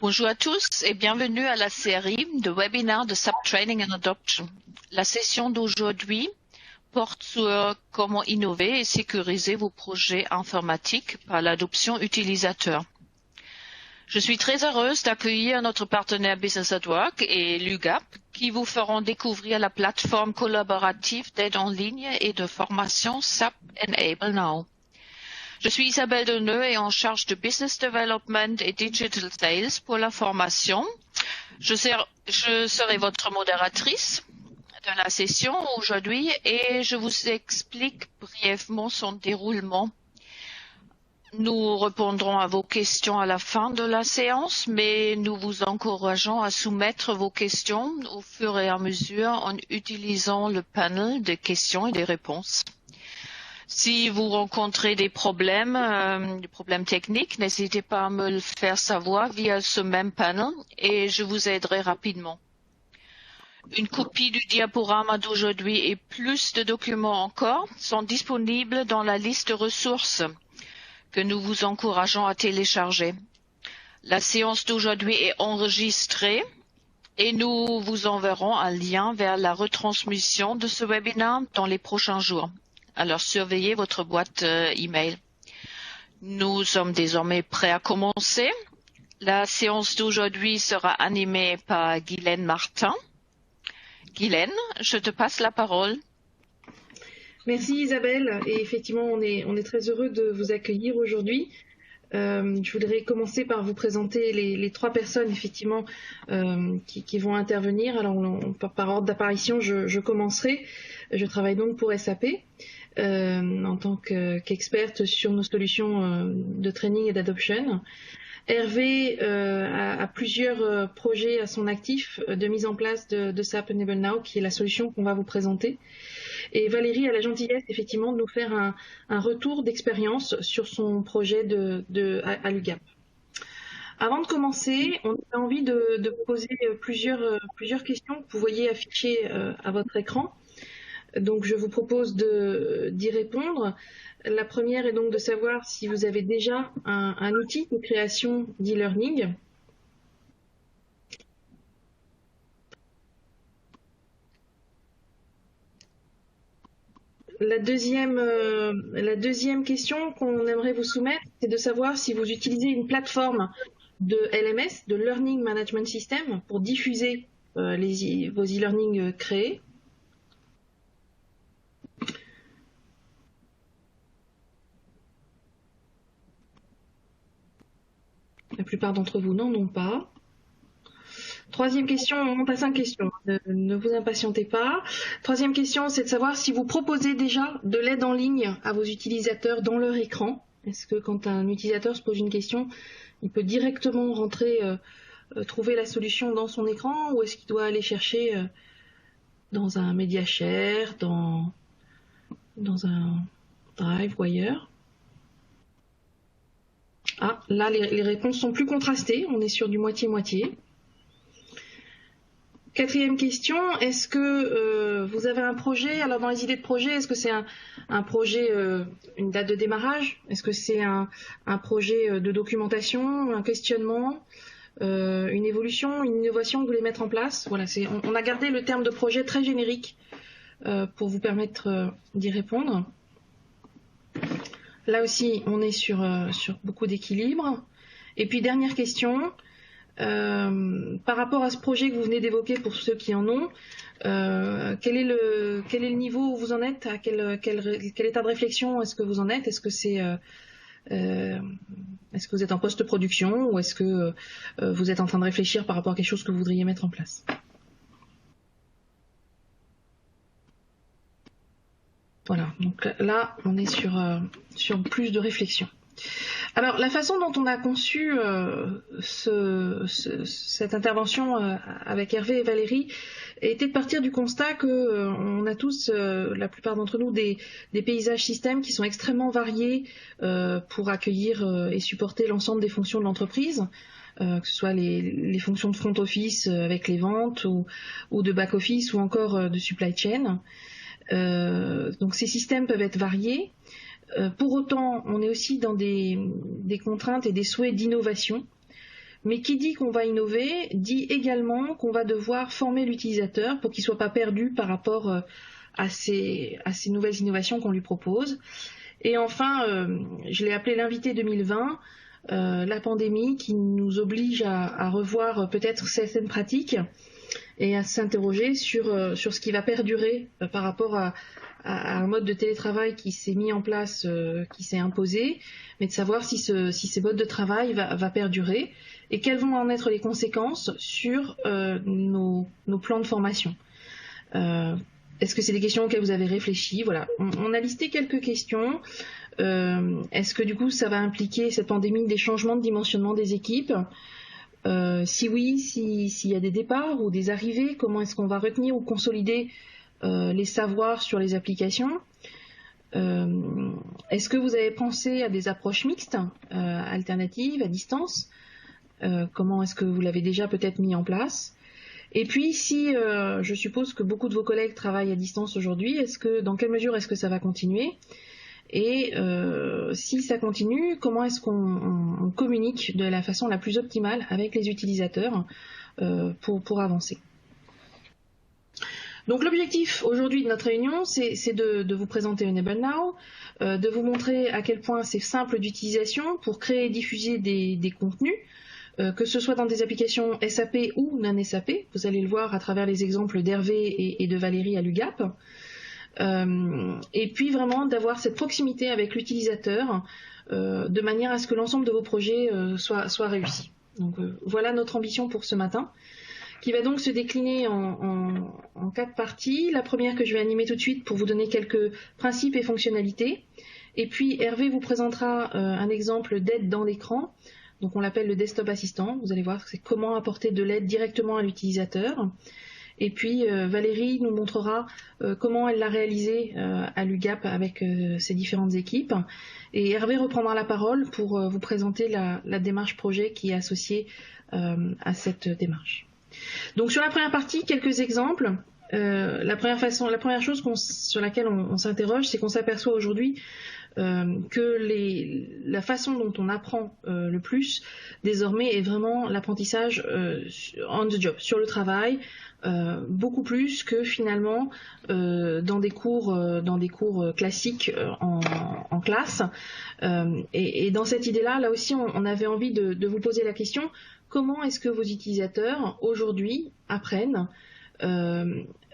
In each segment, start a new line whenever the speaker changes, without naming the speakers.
Bonjour à tous et bienvenue à la série de webinaires de SAP Training and Adoption. La session d'aujourd'hui porte sur comment innover et sécuriser vos projets informatiques par l'adoption utilisateur. Je suis très heureuse d'accueillir notre partenaire Business at Work et l'UGAP qui vous feront découvrir la plateforme collaborative d'aide en ligne et de formation SAP Enable Now. Je suis Isabelle Deneux et en charge de Business Development et Digital Sales pour la formation. Je serai votre modératrice de la session aujourd'hui et je vous explique brièvement son déroulement. Nous répondrons à vos questions à la fin de la séance, mais nous vous encourageons à soumettre vos questions au fur et à mesure en utilisant le panel de questions et des réponses. Si vous rencontrez des problèmes techniques, n'hésitez pas à me le faire savoir via ce même panel et je vous aiderai rapidement. Une copie du diaporama d'aujourd'hui et plus de documents encore sont disponibles dans la liste de ressources que nous vous encourageons à télécharger. La séance d'aujourd'hui est enregistrée et nous vous enverrons un lien vers la retransmission de ce webinaire dans les prochains jours. Alors surveillez votre boîte email. Nous sommes désormais prêts à commencer. La séance d'aujourd'hui sera animée par Guylaine Martin. Guylaine, je te passe la parole.
Merci Isabelle, et effectivement on est très heureux de vous accueillir aujourd'hui. Je voudrais commencer par vous présenter les trois personnes effectivement qui vont intervenir. Alors par ordre d'apparition, je commencerai. Je travaille donc pour SAP en tant qu'experte sur nos solutions de training et d'adoption. Hervé a plusieurs projets à son actif de mise en place de SAP Enable Now, qui est la solution qu'on va vous présenter. Et Valérie a la gentillesse effectivement de nous faire un retour d'expérience sur son projet à l'UGAP. Avant de commencer, on a envie de poser plusieurs questions que vous voyez affichées à votre écran. Donc je vous propose d'y répondre. La première est donc de savoir si vous avez déjà un outil de création d'e-learning. La deuxième question qu'on aimerait vous soumettre, c'est de savoir si vous utilisez une plateforme de LMS, de Learning Management System, pour diffuser vos e-learning créés. La plupart d'entre vous n'en ont pas. Troisième question, on passe à 5 questions, ne vous impatientez pas. Troisième question, c'est de savoir si vous proposez déjà de l'aide en ligne à vos utilisateurs dans leur écran. Est-ce que quand un utilisateur se pose une question, il peut directement rentrer, trouver la solution dans son écran, ou est-ce qu'il doit aller chercher dans un MediaShare, dans un Drive ou ailleurs? Ah, là les réponses sont plus contrastées, on est sur du moitié-moitié. Quatrième question, est-ce que vous avez un projet? Alors dans les idées de projet, est-ce que c'est un projet, une date de démarrage? Est-ce que c'est un projet de documentation, un questionnement, une évolution, une innovation que vous voulez mettre en place? Voilà, on a gardé le terme de projet très générique pour vous permettre d'y répondre. Là aussi, on est sur beaucoup d'équilibre. Et puis dernière question. Par rapport à ce projet que vous venez d'évoquer pour ceux qui en ont, quel est le niveau où vous en êtes? À quel état de réflexion est-ce que vous en êtes? Est-ce que vous êtes en post-production ou est-ce que vous êtes en train de réfléchir par rapport à quelque chose que vous voudriez mettre en place? Voilà, donc là on est sur plus de réflexion. Alors, la façon dont on a conçu cette intervention avec Hervé et Valérie était de partir du constat que on a tous, la plupart d'entre nous, des paysages systèmes qui sont extrêmement variés pour accueillir et supporter l'ensemble des fonctions de l'entreprise, que ce soit les fonctions de front office avec les ventes ou de back office ou encore de supply chain. Donc ces systèmes peuvent être variés. Pour autant, on est aussi dans des contraintes et des souhaits d'innovation. Mais qui dit qu'on va innover, dit également qu'on va devoir former l'utilisateur pour qu'il ne soit pas perdu par rapport à ces nouvelles innovations qu'on lui propose. Et enfin, je l'ai appelé l'invité 2020, la pandémie qui nous oblige à revoir peut-être certaines pratiques et à s'interroger sur ce qui va perdurer par rapport à un mode de télétravail qui s'est mis en place, qui s'est imposé, mais de savoir si ces modes de travail va perdurer et quelles vont en être les conséquences sur nos plans de formation. Est-ce que c'est des questions auxquelles vous avez réfléchi? Voilà, on a listé quelques questions. Est-ce que du coup ça va impliquer cette pandémie des changements de dimensionnement des équipes? Si oui, s'il y a des départs ou des arrivées, comment est-ce qu'on va retenir ou consolider les savoirs sur les applications? Est-ce que vous avez pensé à des approches mixtes, alternatives, à distance? Comment est-ce que vous l'avez déjà peut-être mis en place? Et puis, si je suppose que beaucoup de vos collègues travaillent à distance aujourd'hui, dans quelle mesure est-ce que ça va continuer? Et si ça continue, comment est-ce qu'on communique de la façon la plus optimale avec les utilisateurs pour avancer? Donc l'objectif aujourd'hui de notre réunion, c'est de vous présenter Enable Now, de vous montrer à quel point c'est simple d'utilisation pour créer et diffuser des contenus, que ce soit dans des applications SAP ou non SAP. Vous allez le voir à travers les exemples d'Hervé et de Valérie à l'UGAP. Et puis vraiment d'avoir cette proximité avec l'utilisateur de manière à ce que l'ensemble de vos projets soient réussis. Donc voilà notre ambition pour ce matin, qui va donc se décliner en 4 parties. La première que je vais animer tout de suite pour vous donner quelques principes et fonctionnalités. Et puis Hervé vous présentera un exemple d'aide dans l'écran. Donc on l'appelle le desktop assistant. Vous allez voir, c'est comment apporter de l'aide directement à l'utilisateur. Et puis Valérie nous montrera comment elle l'a réalisé à l'UGAP avec ses différentes équipes. Et Hervé reprendra la parole pour vous présenter la démarche projet qui est associée à cette démarche. Donc sur la première partie, quelques exemples. La première chose sur laquelle on s'interroge, c'est qu'on s'aperçoit aujourd'hui que la façon dont on apprend le plus désormais est vraiment l'apprentissage on the job, sur le travail, beaucoup plus que finalement dans des cours classiques en classe. Et dans cette idée-là, là aussi, on avait envie de vous poser la question: comment est-ce que vos utilisateurs aujourd'hui apprennent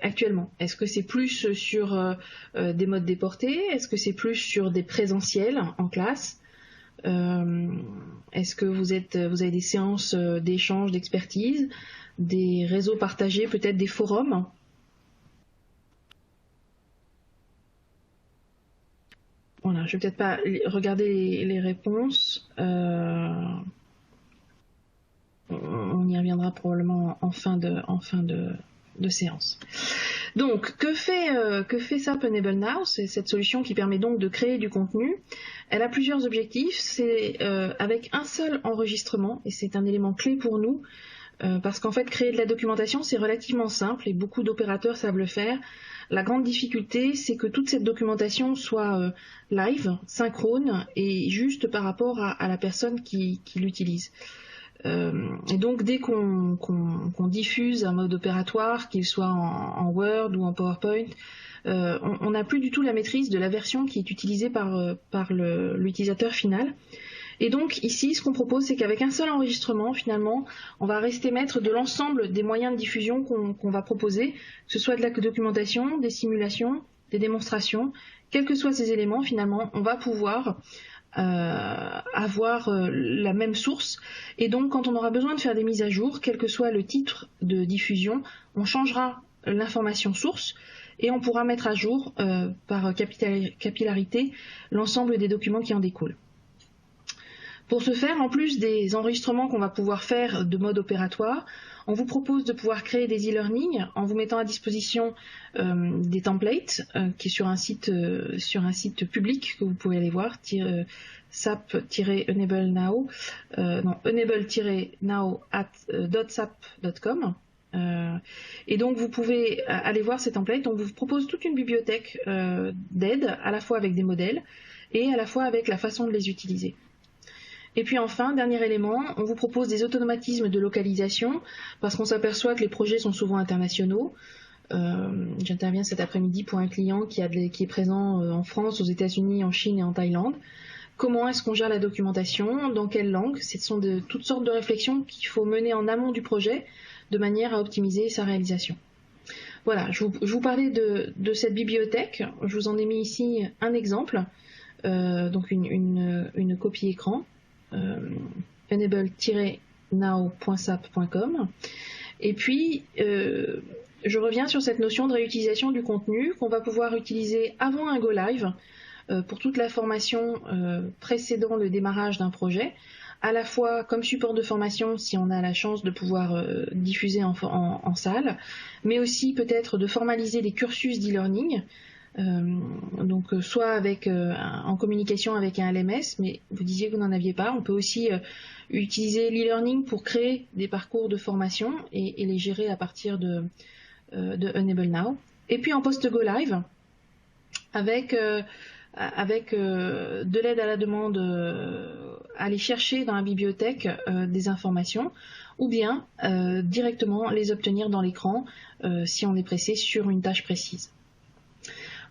actuellement? Est-ce que c'est plus sur des modes déportés? Est-ce que c'est plus sur des présentiels en classe? Est-ce que vous avez des séances d'échange, d'expertise, des réseaux partagés, peut-être des forums? Voilà, je vais peut-être pas regarder les réponses. On y reviendra probablement en fin de séance. Donc, que fait SAP Enable Now? C'est cette solution qui permet donc de créer du contenu. Elle a plusieurs objectifs. C'est avec un seul enregistrement, et c'est un élément clé pour nous, parce qu'en fait, créer de la documentation, c'est relativement simple, et beaucoup d'opérateurs savent le faire. La grande difficulté, c'est que toute cette documentation soit live, synchrone, et juste par rapport à la personne qui l'utilise. Et donc dès qu'on diffuse un mode opératoire, qu'il soit en Word ou en PowerPoint, on n'a plus du tout la maîtrise de la version qui est utilisée par l'utilisateur final. Et donc ici, ce qu'on propose, c'est qu'avec un seul enregistrement, finalement, on va rester maître de l'ensemble des moyens de diffusion qu'on va proposer, que ce soit de la documentation, des simulations, des démonstrations, quels que soient ces éléments, finalement, on va pouvoir avoir la même source, et donc quand on aura besoin de faire des mises à jour, quel que soit le titre de diffusion, on changera l'information source et on pourra mettre à jour par capillarité l'ensemble des documents qui en découlent. Pour ce faire, en plus des enregistrements qu'on va pouvoir faire de mode opératoire, on vous propose de pouvoir créer des e-learning en vous mettant à disposition des templates qui est sur un site public que vous pouvez aller voir, sap-enable-now, enable-now@.sap.com. Et donc vous pouvez aller voir ces templates. On vous propose toute une bibliothèque d'aide, à la fois avec des modèles et à la fois avec la façon de les utiliser. Et puis enfin, dernier élément, on vous propose des automatismes de localisation parce qu'on s'aperçoit que les projets sont souvent internationaux. J'interviens cet après-midi pour un client qui est présent en France, aux États-Unis, en Chine et en Thaïlande. Comment est-ce qu'on gère la documentation? Dans quelle langue? Ce sont toutes sortes de réflexions qu'il faut mener en amont du projet de manière à optimiser sa réalisation. Voilà, je vous parlais de cette bibliothèque. Je vous en ai mis ici un exemple, donc une copie écran, enable-now.sap.com. Et puis, je reviens sur cette notion de réutilisation du contenu qu'on va pouvoir utiliser avant un go live pour toute la formation précédant le démarrage d'un projet, à la fois comme support de formation si on a la chance de pouvoir diffuser en salle, mais aussi peut-être de formaliser les cursus d'e-learning, donc soit en communication avec un LMS, mais vous disiez que vous n'en aviez pas. On peut aussi utiliser l'e-learning pour créer des parcours de formation et les gérer à partir de Enable Now. Et puis en post-go live, avec de l'aide à la demande, aller chercher dans la bibliothèque des informations, ou bien directement les obtenir dans l'écran si on est pressé sur une tâche précise.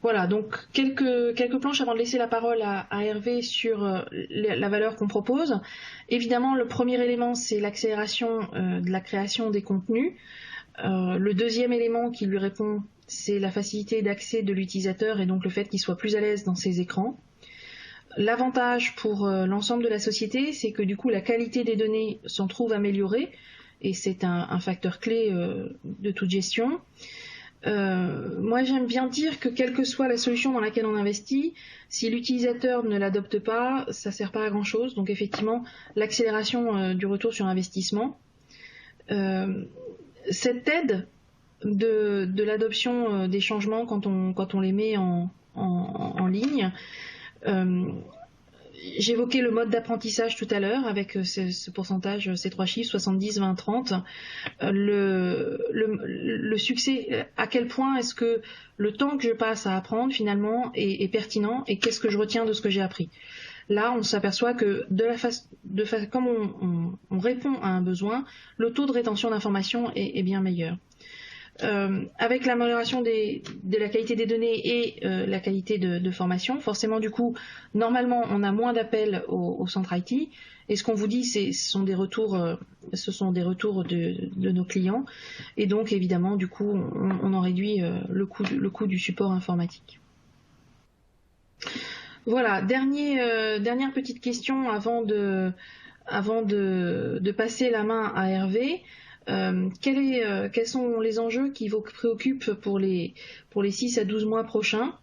Voilà, donc quelques planches avant de laisser la parole à Hervé sur la valeur qu'on propose. Évidemment, le premier élément, c'est l'accélération de la création des contenus. Le deuxième élément qui lui répond, c'est la facilité d'accès de l'utilisateur et donc le fait qu'il soit plus à l'aise dans ses écrans. L'avantage pour l'ensemble de la société, c'est que du coup la qualité des données s'en trouve améliorée et c'est un facteur clé de toute gestion. Moi j'aime bien dire que quelle que soit la solution dans laquelle on investit, si l'utilisateur ne l'adopte pas, ça ne sert pas à grand chose. Donc effectivement, l'accélération du retour sur investissement. Cette aide de l'adoption des changements quand on les met en ligne, j'évoquais le mode d'apprentissage tout à l'heure avec ce pourcentage, ces 3 chiffres, 70, 20, 30. Le succès, à quel point est-ce que le temps que je passe à apprendre finalement est pertinent et qu'est-ce que je retiens de ce que j'ai appris. Là, on s'aperçoit que comme on répond à un besoin, le taux de rétention d'informations est bien meilleur. Avec l'amélioration de la qualité des données et la qualité de formation, forcément du coup, normalement on a moins d'appels au centre IT et ce qu'on vous dit ce sont des retours de nos clients et donc évidemment du coup on en réduit le coût du support informatique. Voilà, dernière petite question avant de passer la main à Hervé. Quels sont les enjeux qui vous préoccupent pour les 6 à 12 mois prochains?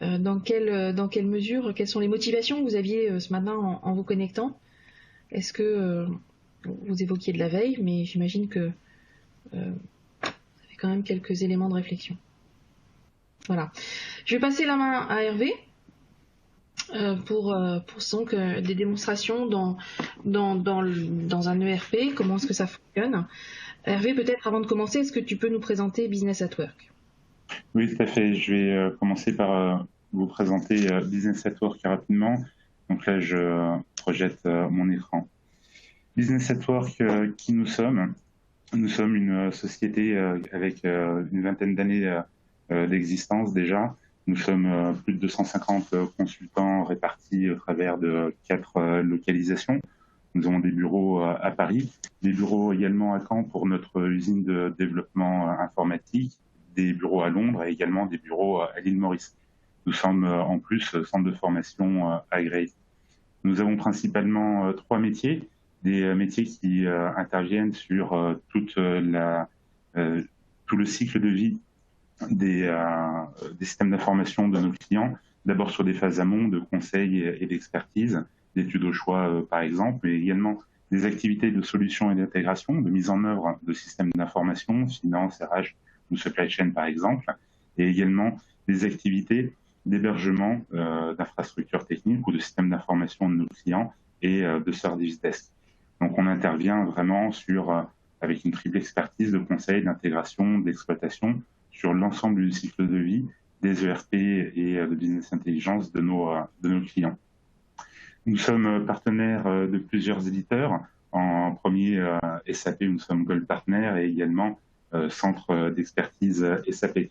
Dans quelle mesure, quelles sont les motivations que vous aviez ce matin en vous connectant? Est-ce que vous évoquiez de la veille, mais j'imagine que vous avez quand même quelques éléments de réflexion. Voilà. Je vais passer la main à Hervé pour donc des démonstrations dans un ERP, comment est-ce que ça fonctionne. Hervé, peut-être avant de commencer, est-ce que tu peux nous présenter Business at Work?
Oui, tout à fait. Je vais commencer par vous présenter Business at Work rapidement. Donc là, je projette mon écran. Business at Work, qui nous sommes? Nous sommes une société avec une vingtaine d'années d'existence déjà. Nous sommes plus de 250 consultants répartis au travers de 4 localisations. Nous avons des bureaux à Paris, des bureaux également à Caen pour notre usine de développement informatique, des bureaux à Londres et également des bureaux à l'île Maurice. Nous sommes en plus centre de formation agréé. Nous avons principalement 3 métiers, des métiers qui interviennent sur tout le cycle de vie des systèmes d'information de nos clients, d'abord sur des phases amont de conseil et d'expertise, d'études au choix par exemple, mais également des activités de solutions et d'intégration, de mise en œuvre de systèmes d'information, finance, RH ou supply chain par exemple, et également des activités d'hébergement d'infrastructures techniques ou de systèmes d'information de nos clients et de service desk. Donc on intervient vraiment avec une triple expertise de conseil, d'intégration, d'exploitation, sur l'ensemble du cycle de vie des ERP et de business intelligence de nos clients. Nous sommes partenaires de plusieurs éditeurs. En premier, SAP, nous sommes Gold Partner et également Centre d'expertise SAP.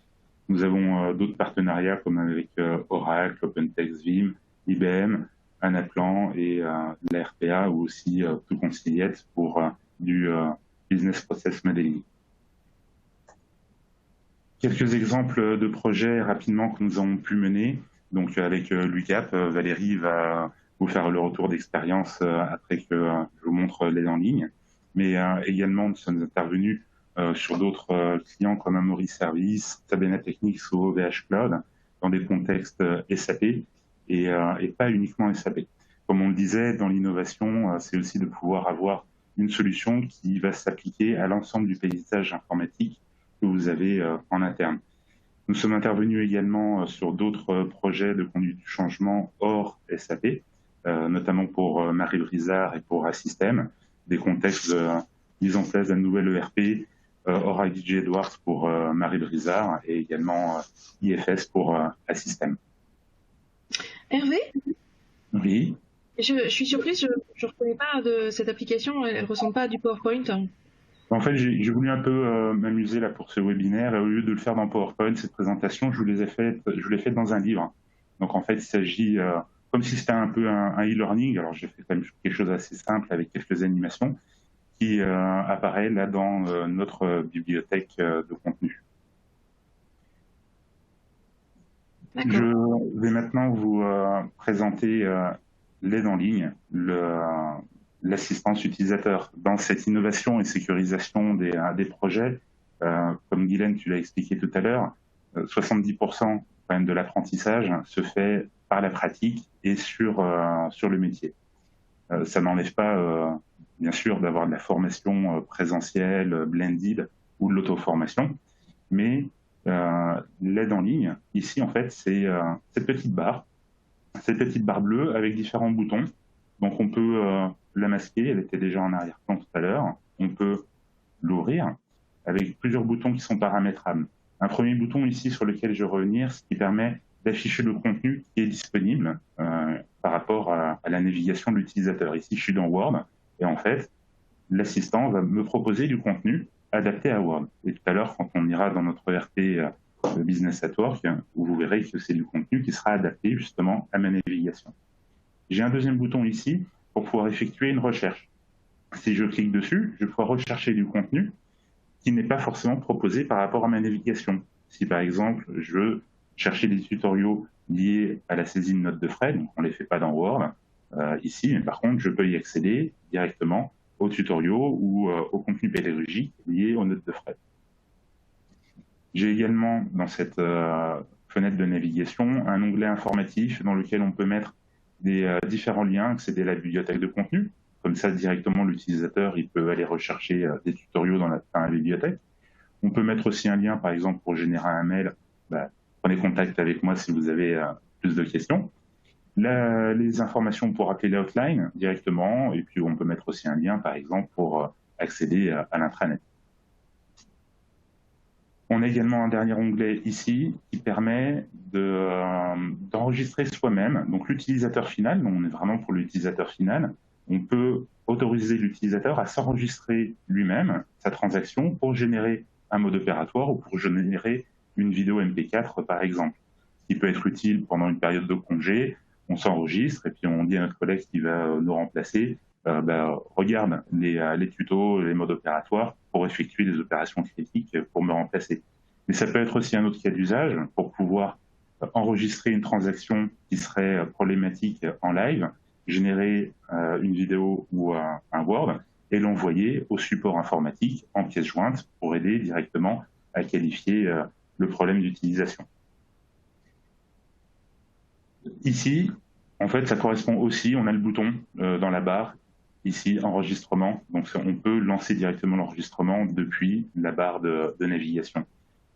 Nous avons d'autres partenariats comme avec Oracle, OpenText, Vim, IBM, Anaplan et la RPA ou aussi To Conciliate pour du Business Process Modeling. Quelques exemples de projets rapidement que nous avons pu mener. Donc avec l'UCAP, Valérie va vous faire le retour d'expérience après que je vous montre les en ligne. Mais également, nous sommes intervenus sur d'autres clients comme Amaury Service, Sabena Technics ou OVH Cloud, dans des contextes SAP et pas uniquement SAP. Comme on le disait, dans l'innovation, c'est aussi de pouvoir avoir une solution qui va s'appliquer à l'ensemble du paysage informatique que vous avez en interne. Nous sommes intervenus également sur d'autres projets de conduite du changement hors SAP, notamment pour Marie Brizard et pour Assystem, des contextes de mise en place d'un nouvel ERP, Oracle DJ Edwards pour Marie Brizard et également IFS pour Assystem.
Hervé ?
Oui.
Je suis surprise, je ne reconnais pas de cette application, elle ne ressemble pas à du PowerPoint.
En fait, j'ai voulu un peu m'amuser là pour ce webinaire et au lieu de le faire dans PowerPoint, cette présentation, je l'ai faite dans un livre. Donc en fait, il s'agit, comme si c'était un peu un e-learning, alors j'ai fait quand même quelque chose d'assez simple avec quelques animations qui apparaît là dans notre bibliothèque de contenu. Je vais maintenant vous présenter l'aide en ligne, l'assistance utilisateur. Dans cette innovation et sécurisation des projets, comme Guylaine, tu l'as expliqué tout à l'heure, 70% quand même de l'apprentissage se fait par la pratique et sur le métier. Ça n'enlève pas, bien sûr, d'avoir de la formation présentielle, blended ou de l'auto-formation, mais l'aide en ligne, ici, en fait, c'est cette petite barre bleue avec différents boutons. Donc, on peut la masquer, elle était déjà en arrière-plan tout à l'heure. On peut l'ouvrir avec plusieurs boutons qui sont paramétrables. Un premier bouton ici sur lequel je vais revenir, ce qui permet d'afficher le contenu qui est disponible par rapport à la navigation de l'utilisateur. Ici, je suis dans Word et en fait, l'assistant va me proposer du contenu adapté à Word. Et tout à l'heure, quand on ira dans notre ERP Business at Work, vous verrez que c'est du contenu qui sera adapté justement à ma navigation. J'ai un deuxième bouton ici pour pouvoir effectuer une recherche. Si je clique dessus, je vais pouvoir rechercher du contenu qui n'est pas forcément proposé par rapport à ma navigation. Si par exemple, je veux chercher des tutoriaux liés à la saisie de notes de frais, donc on ne les fait pas dans Word ici, mais par contre, je peux y accéder directement aux tutoriaux ou au contenu pédagogique lié aux notes de frais. J'ai également dans cette fenêtre de navigation un onglet informatif dans lequel on peut mettre des différents liens, accéder à la bibliothèque de contenu. Comme ça, directement, l'utilisateur il peut aller rechercher des tutoriaux dans la bibliothèque. On peut mettre aussi un lien, par exemple, pour générer un mail. Prenez contact avec moi si vous avez plus de questions. Les informations pour appeler l'outline directement. Et puis, on peut mettre aussi un lien, par exemple, pour accéder à l'intranet. On a également un dernier onglet ici qui permet d'enregistrer soi-même, donc l'utilisateur final, donc on est vraiment pour l'utilisateur final, on peut autoriser l'utilisateur à s'enregistrer lui-même, sa transaction, pour générer un mode opératoire ou pour générer une vidéo MP4 par exemple. Ce qui peut être utile pendant une période de congé, on s'enregistre et puis on dit à notre collègue qui va nous remplacer, regarde les tutos, les modes opératoires pour effectuer des opérations critiques pour me remplacer. Mais ça peut être aussi un autre cas d'usage pour pouvoir enregistrer une transaction qui serait problématique en live, générer une vidéo ou un Word et l'envoyer au support informatique en pièce jointe pour aider directement à qualifier le problème d'utilisation. Ici, en fait, ça correspond aussi, on a le bouton dans la barre ici, enregistrement. Donc, on peut lancer directement l'enregistrement depuis la barre de navigation.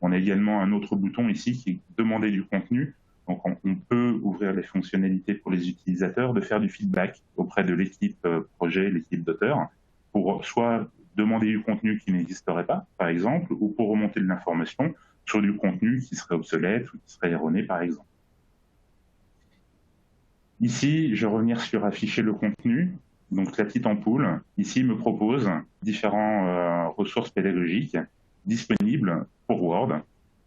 On a également un autre bouton ici qui est demander du contenu. Donc, on peut ouvrir les fonctionnalités pour les utilisateurs de faire du feedback auprès de l'équipe projet, l'équipe d'auteur, pour soit demander du contenu qui n'existerait pas, par exemple, ou pour remonter de l'information sur du contenu qui serait obsolète ou qui serait erroné, par exemple. Ici, je vais revenir sur afficher le contenu. Donc la petite ampoule, ici, me propose différentes ressources pédagogiques disponibles pour Word.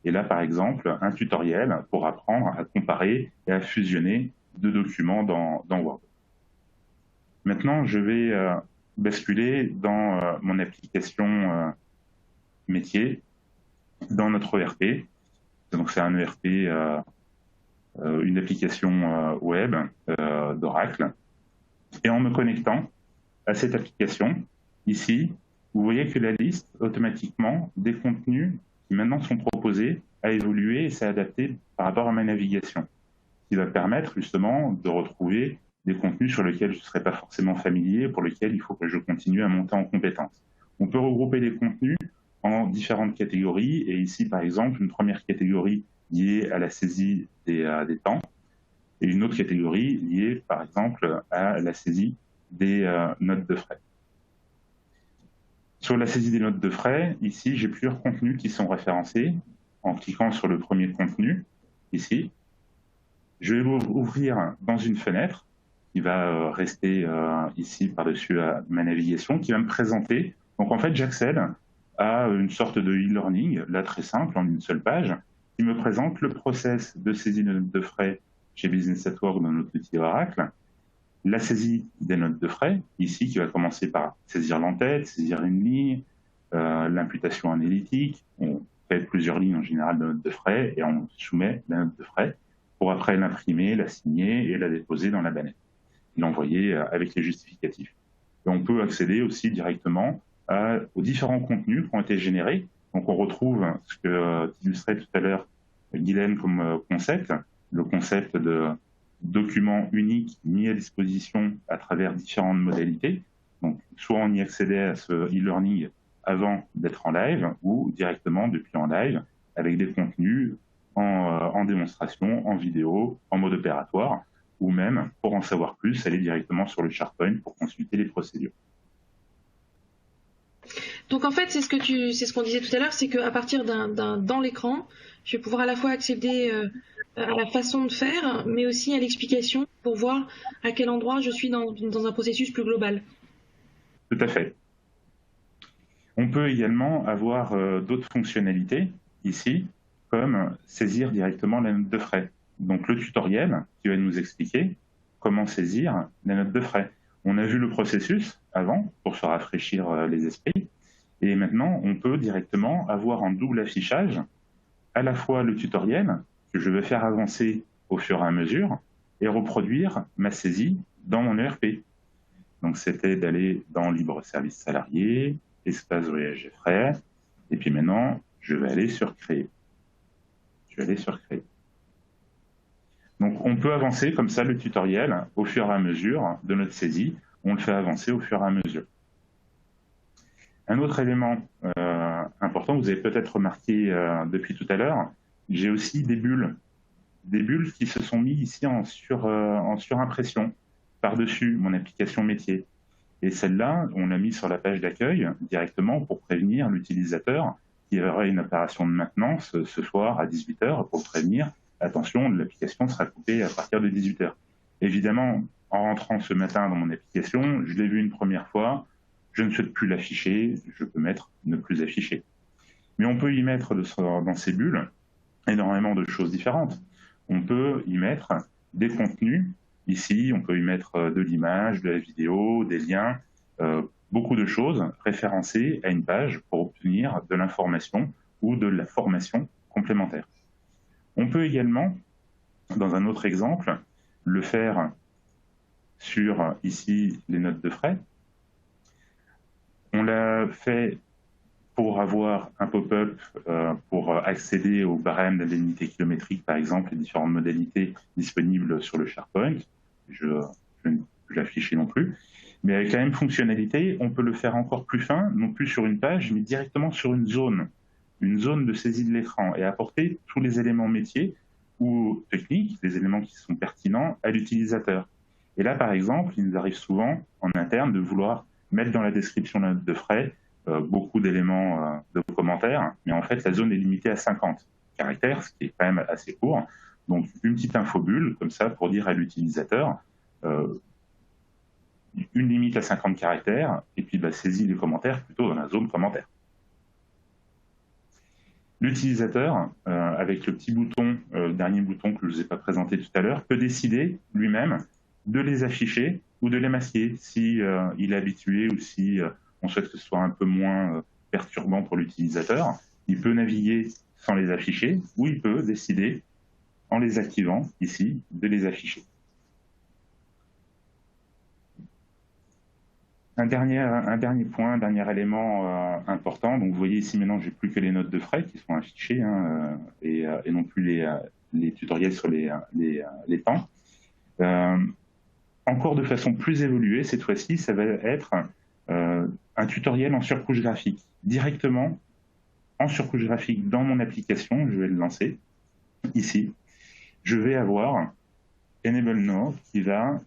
Et là, par exemple, un tutoriel pour apprendre à comparer et à fusionner deux documents dans Word. Maintenant, je vais basculer dans mon application métier, dans notre ERP. Donc c'est un ERP, une application web d'Oracle. Et en me connectant à cette application, ici, vous voyez que la liste, automatiquement, des contenus qui maintenant sont proposés a évolué et s'est adapté par rapport à ma navigation, ce qui va permettre justement de retrouver des contenus sur lesquels je ne serais pas forcément familier, pour lesquels il faut que je continue à monter en compétences. On peut regrouper les contenus en différentes catégories, et ici, par exemple, une première catégorie liée à la saisie des temps, et une autre catégorie liée, par exemple, à la saisie des notes de frais. Sur la saisie des notes de frais, ici, j'ai plusieurs contenus qui sont référencés. En cliquant sur le premier contenu, ici, je vais l'ouvrir dans une fenêtre qui va rester ici par-dessus ma navigation, qui va me présenter. Donc, en fait, j'accède à une sorte de e-learning, là, très simple, en une seule page, qui me présente le process de saisie de notes de frais chez Business at Work dans notre outil Oracle, la saisie des notes de frais, ici, qui va commencer par saisir l'entête, saisir une ligne, l'imputation analytique. On fait plusieurs lignes en général de notes de frais et on soumet la note de frais pour après l'imprimer, la signer et la déposer dans la bannette, l'envoyer avec les justificatifs. Et on peut accéder aussi directement aux différents contenus qui ont été générés. Donc on retrouve ce que illustrait tout à l'heure Guylaine comme concept, le concept de document unique mis à disposition à travers différentes modalités. Donc, soit on y accédait à ce e-learning avant d'être en live ou directement depuis en live avec des contenus en démonstration, en vidéo, en mode opératoire, ou même, pour en savoir plus, aller directement sur le SharePoint pour consulter les procédures.
Donc en fait, c'est ce qu'on disait tout à l'heure, c'est qu'à partir dans l'écran, je vais pouvoir à la fois accéder à la façon de faire, mais aussi à l'explication pour voir à quel endroit je suis dans un processus plus global.
Tout à fait. On peut également avoir d'autres fonctionnalités ici, comme saisir directement la note de frais. Donc le tutoriel qui va nous expliquer comment saisir la note de frais. On a vu le processus avant pour se rafraîchir les esprits. Et maintenant, on peut directement avoir en double affichage à la fois le tutoriel que je vais faire avancer au fur et à mesure et reproduire ma saisie dans mon ERP. Donc, c'était d'aller dans Libre Service Salarié, espace voyage et frais. Et puis maintenant, je vais aller sur Créer. Donc, on peut avancer comme ça le tutoriel au fur et à mesure de notre saisie. On le fait avancer au fur et à mesure. Un autre élément important, vous avez peut-être remarqué depuis tout à l'heure, j'ai aussi des bulles qui se sont mises ici en surimpression par-dessus mon application métier. Et celle-là, on l'a mis sur la page d'accueil directement pour prévenir l'utilisateur qui aurait une opération de maintenance ce soir à 18h pour prévenir, attention, l'application sera coupée à partir de 18h. Évidemment, en rentrant ce matin dans mon application, je l'ai vu une première fois, je ne souhaite plus l'afficher, je peux mettre ne plus afficher. Mais on peut y mettre dans ces bulles énormément de choses différentes. On peut y mettre des contenus. Ici, on peut y mettre de l'image, de la vidéo, des liens, beaucoup de choses référencées à une page pour obtenir de l'information ou de la formation complémentaire. On peut également, dans un autre exemple, le faire sur, ici, les notes de frais. On l'a fait pour avoir un pop-up pour accéder au barème d'indemnité kilométrique, par exemple, les différentes modalités disponibles sur le SharePoint. Je ne peux l'afficher non plus. Mais avec la même fonctionnalité, on peut le faire encore plus fin, non plus sur une page, mais directement sur une zone de saisie de l'écran, et apporter tous les éléments métiers ou techniques, les éléments qui sont pertinents à l'utilisateur. Et là, par exemple, il nous arrive souvent en interne de vouloir mettre dans la description de la note de frais beaucoup d'éléments de commentaires, mais en fait, la zone est limitée à 50 caractères, ce qui est quand même assez court. Donc, une petite infobulle, comme ça, pour dire à l'utilisateur, une limite à 50 caractères, et puis saisis les commentaires plutôt dans la zone commentaire. L'utilisateur, avec le petit bouton, dernier bouton que je ne vous ai pas présenté tout à l'heure, peut décider lui-même de les afficher ou de les masquer si il est habitué ou si on souhaite que ce soit un peu moins perturbant pour l'utilisateur. Il peut naviguer sans les afficher ou il peut décider, en les activant ici, de les afficher. Un dernier point, un dernier élément important. Donc, vous voyez ici maintenant, je n'ai plus que les notes de frais qui sont affichées et non plus les tutoriels sur les temps. Encore de façon plus évoluée, cette fois-ci, ça va être un tutoriel en surcouche graphique. Directement en surcouche graphique dans mon application, je vais le lancer ici. Je vais avoir Enable Now qui va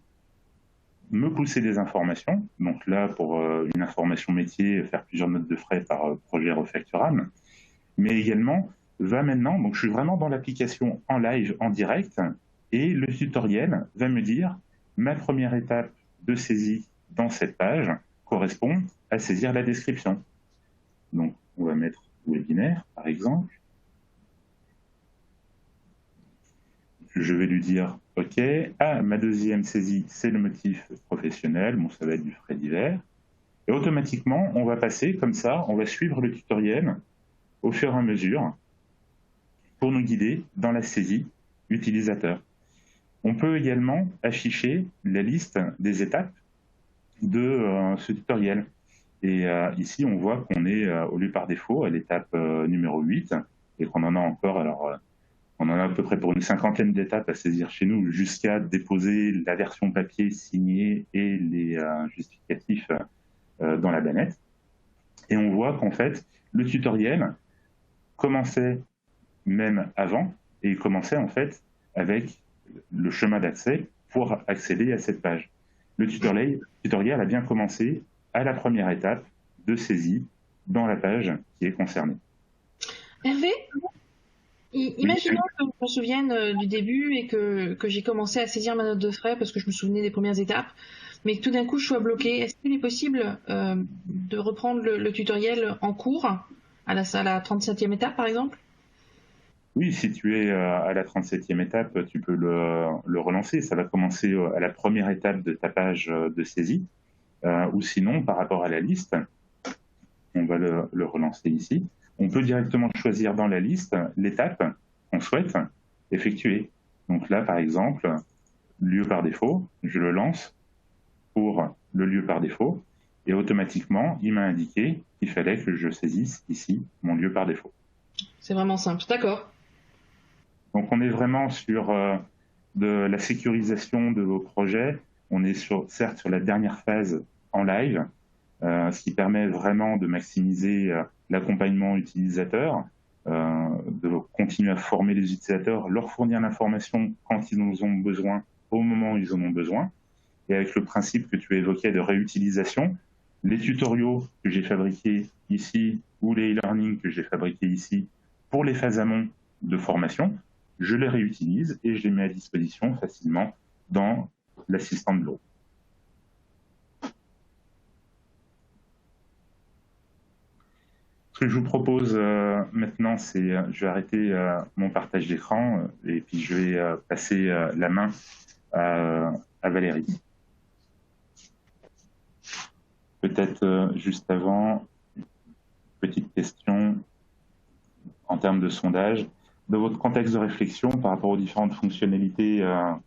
me pousser des informations. Donc là, pour une information métier, faire plusieurs notes de frais par projet refacturable. Mais également, va maintenant, donc je suis vraiment dans l'application en live, en direct, et le tutoriel va me dire ma première étape de saisie dans cette page correspond à saisir la description. Donc, on va mettre webinaire, par exemple. Je vais lui dire OK. Ah, ma deuxième saisie, c'est le motif professionnel. Bon, ça va être du frais divers. Et automatiquement, on va passer comme ça, on va suivre le tutoriel au fur et à mesure pour nous guider dans la saisie utilisateur. On peut également afficher la liste des étapes de ce tutoriel. Et ici, on voit qu'on est, au lieu par défaut, à l'étape numéro 8 et qu'on en a encore, alors on en a à peu près pour une cinquantaine d'étapes à saisir chez nous jusqu'à déposer la version papier signée et les justificatifs dans la bannette. Et on voit qu'en fait, le tutoriel commençait même avant et il commençait en fait avec le chemin d'accès pour accéder à cette page. Le tutoriel a bien commencé à la première étape de saisie dans la page qui est concernée.
Hervé, imaginons que je me souvienne du début et que j'ai commencé à saisir ma note de frais parce que je me souvenais des premières étapes, mais que tout d'un coup je sois bloquée. Est-ce qu'il est possible de reprendre le tutoriel en cours à la 37e étape par exemple?
Oui, si tu es à la 37e étape, tu peux le relancer. Ça va commencer à la première étape de ta page de saisie. Ou sinon, par rapport à la liste, on va le relancer ici. On peut directement choisir dans la liste l'étape qu'on souhaite effectuer. Donc là, par exemple, lieu par défaut, je le lance pour le lieu par défaut. Et automatiquement, il m'a indiqué qu'il fallait que je saisisse ici mon lieu par défaut.
C'est vraiment simple, d'accord.
Donc, on est vraiment sur de la sécurisation de vos projets. On est certes sur la dernière phase en live, ce qui permet vraiment de maximiser l'accompagnement utilisateur, de continuer à former les utilisateurs, leur fournir l'information quand ils en ont besoin, au moment où ils en ont besoin. Et avec le principe que tu évoquais de réutilisation, les tutoriaux que j'ai fabriqués ici ou les e-learning que j'ai fabriqués ici pour les phases amont de formation, je les réutilise et je les mets à disposition facilement dans l'assistant de l'eau. Ce que je vous propose maintenant, c'est je vais arrêter mon partage d'écran et puis je vais passer la main à Valérie. Peut-être juste avant, petite question en termes de sondage. Dans votre contexte de réflexion par rapport aux différentes fonctionnalités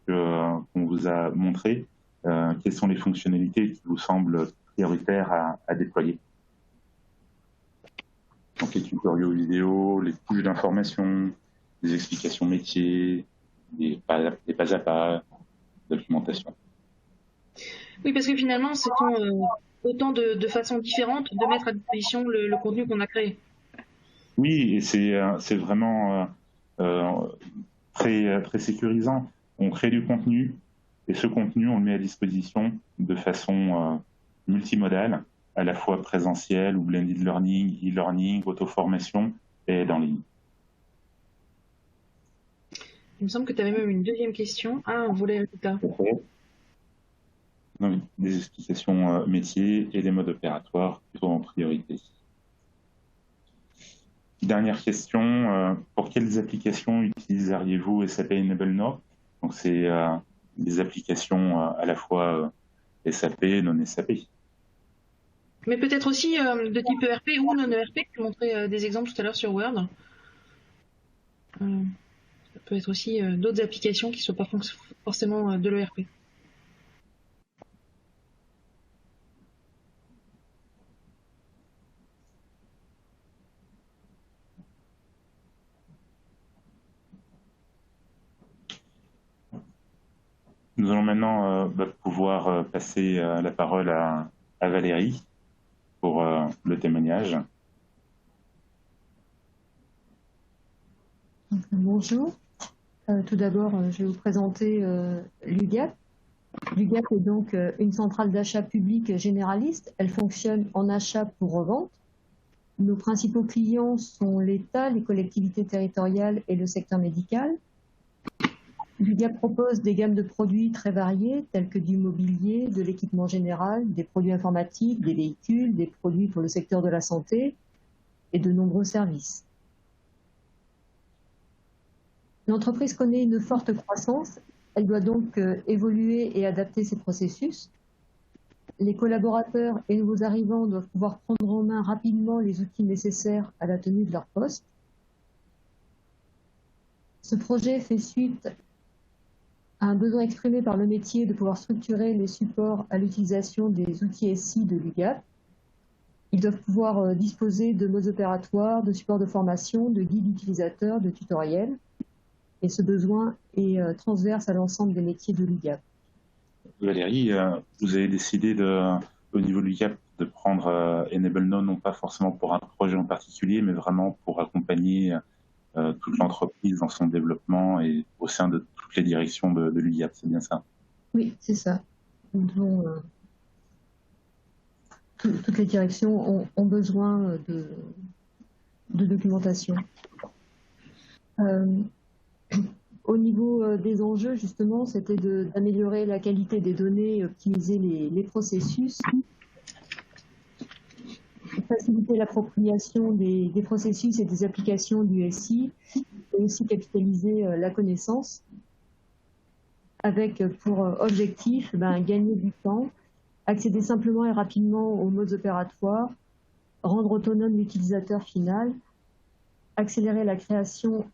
qu'on vous a montrées, quelles sont les fonctionnalités qui vous semblent prioritaires à déployer? Donc les tutoriaux vidéo, les couches d'information, les explications métiers, les pas à pas, documentation.
Oui, parce que finalement, ce sont autant de façons différentes de mettre à disposition le contenu qu'on a créé.
Oui, et c'est vraiment très sécurisant. On crée du contenu et ce contenu, on le met à disposition de façon multimodale, à la fois présentiel ou blended learning, e-learning, auto-formation et aide en ligne.
Il me semble que tu avais même une deuxième question. Ah, un volet résultat.
Donc, des explications métiers et des modes opératoires plutôt en priorité. Dernière question, pour quelles applications utiliseriez-vous SAP Enable Now? Donc, c'est des applications à la fois SAP, non SAP.
Mais peut-être aussi de type ERP ou non ERP. Tu montrais des exemples tout à l'heure sur Word. Ça peut être aussi d'autres applications qui ne soient pas forcément de l'ERP.
Nous allons maintenant pouvoir passer la parole à Valérie pour le témoignage.
Bonjour. Tout d'abord, je vais vous présenter l'UGAP. L'UGAP est donc une centrale d'achat public généraliste. Elle fonctionne en achat pour revente. Nos principaux clients sont l'État, les collectivités territoriales et le secteur médical. L'UGAP propose des gammes de produits très variées, tels que du mobilier, de l'équipement général, des produits informatiques, des véhicules, des produits pour le secteur de la santé et de nombreux services. L'entreprise connaît une forte croissance. Elle doit donc évoluer et adapter ses processus. Les collaborateurs et nouveaux arrivants doivent pouvoir prendre en main rapidement les outils nécessaires à la tenue de leur poste. Ce projet fait suite à un besoin exprimé par le métier de pouvoir structurer les supports à l'utilisation des outils SI de l'UGAP. Ils doivent pouvoir disposer de modes opératoires, de supports de formation, de guides utilisateurs, de tutoriels. Et ce besoin est transverse à l'ensemble des métiers de l'UGAP.
Valérie, vous avez décidé au niveau de l'UGAP de prendre Enable Now, non pas forcément pour un projet en particulier, mais vraiment pour accompagner toute l'entreprise dans son développement et au sein de toutes les directions de l'UGAP, c'est bien ça?
Oui, c'est ça. Nous toutes les directions ont besoin de documentation. Au niveau des enjeux, justement, c'était d'améliorer la qualité des données, optimiser les processus, faciliter l'appropriation des processus et des applications du SI, et aussi capitaliser la connaissance, avec pour objectif gagner du temps, accéder simplement et rapidement aux modes opératoires, rendre autonome l'utilisateur final, accélérer la création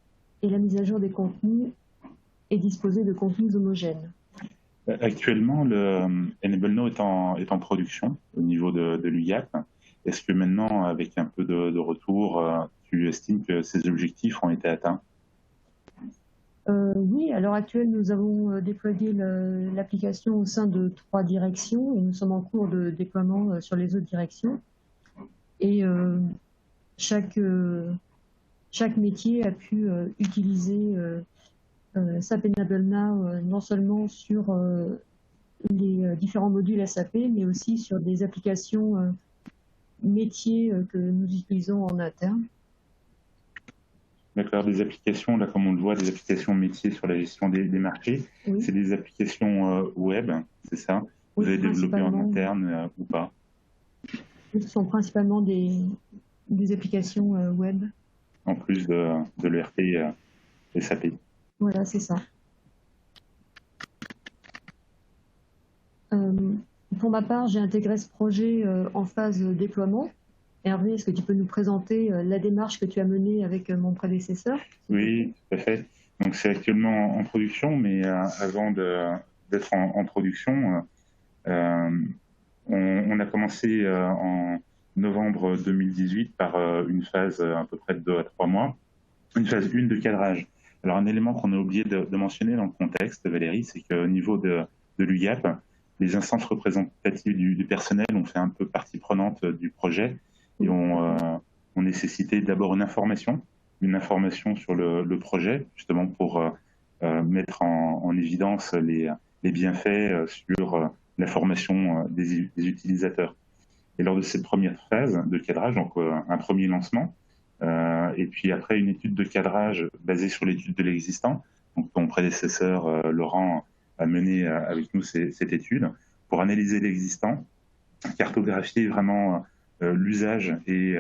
et la mise à jour des contenus et disposer de contenus homogènes.
Actuellement, le Enable Now est en production au niveau de l'UGAP. Est-ce que maintenant, avec un peu de retour, tu estimes que ces objectifs ont été atteints?
Oui, à l'heure actuelle, nous avons déployé l'application au sein de 3 directions et nous sommes en cours de déploiement sur les autres directions. Et chaque métier a pu utiliser SAP Enable Now non seulement sur les différents modules SAP, mais aussi sur des applications métiers que nous utilisons en interne.
D'accord, des applications, là comme on le voit, des applications métiers sur la gestion des marchés. Oui. C'est des applications web, c'est ça? Vous avez développé en interne ou pas?
Ce sont principalement des applications web.
En plus de l'ERP SAP.
Voilà, c'est ça. Pour ma part, j'ai intégré ce projet en phase déploiement. Hervé, est-ce que tu peux nous présenter la démarche que tu as menée avec mon prédécesseur?
Oui, tout à fait. Donc c'est actuellement en production, mais avant d'être en production, on a commencé en novembre 2018 par une phase à peu près de 2 à 3 mois, une phase 1 de cadrage. Alors un élément qu'on a oublié de mentionner dans le contexte, Valérie, c'est qu'au niveau de l'UGAP, les instances représentatives du personnel ont fait un peu partie prenante du projet et ont nécessité d'abord une information sur le projet, justement pour mettre en évidence les bienfaits sur la formation des utilisateurs. Et lors de cette première phase de cadrage, donc un premier lancement, et puis après une étude de cadrage basée sur l'étude de l'existant, Donc, ton prédécesseur, Laurent, a mené avec nous cette étude pour analyser l'existant, cartographier vraiment l'usage et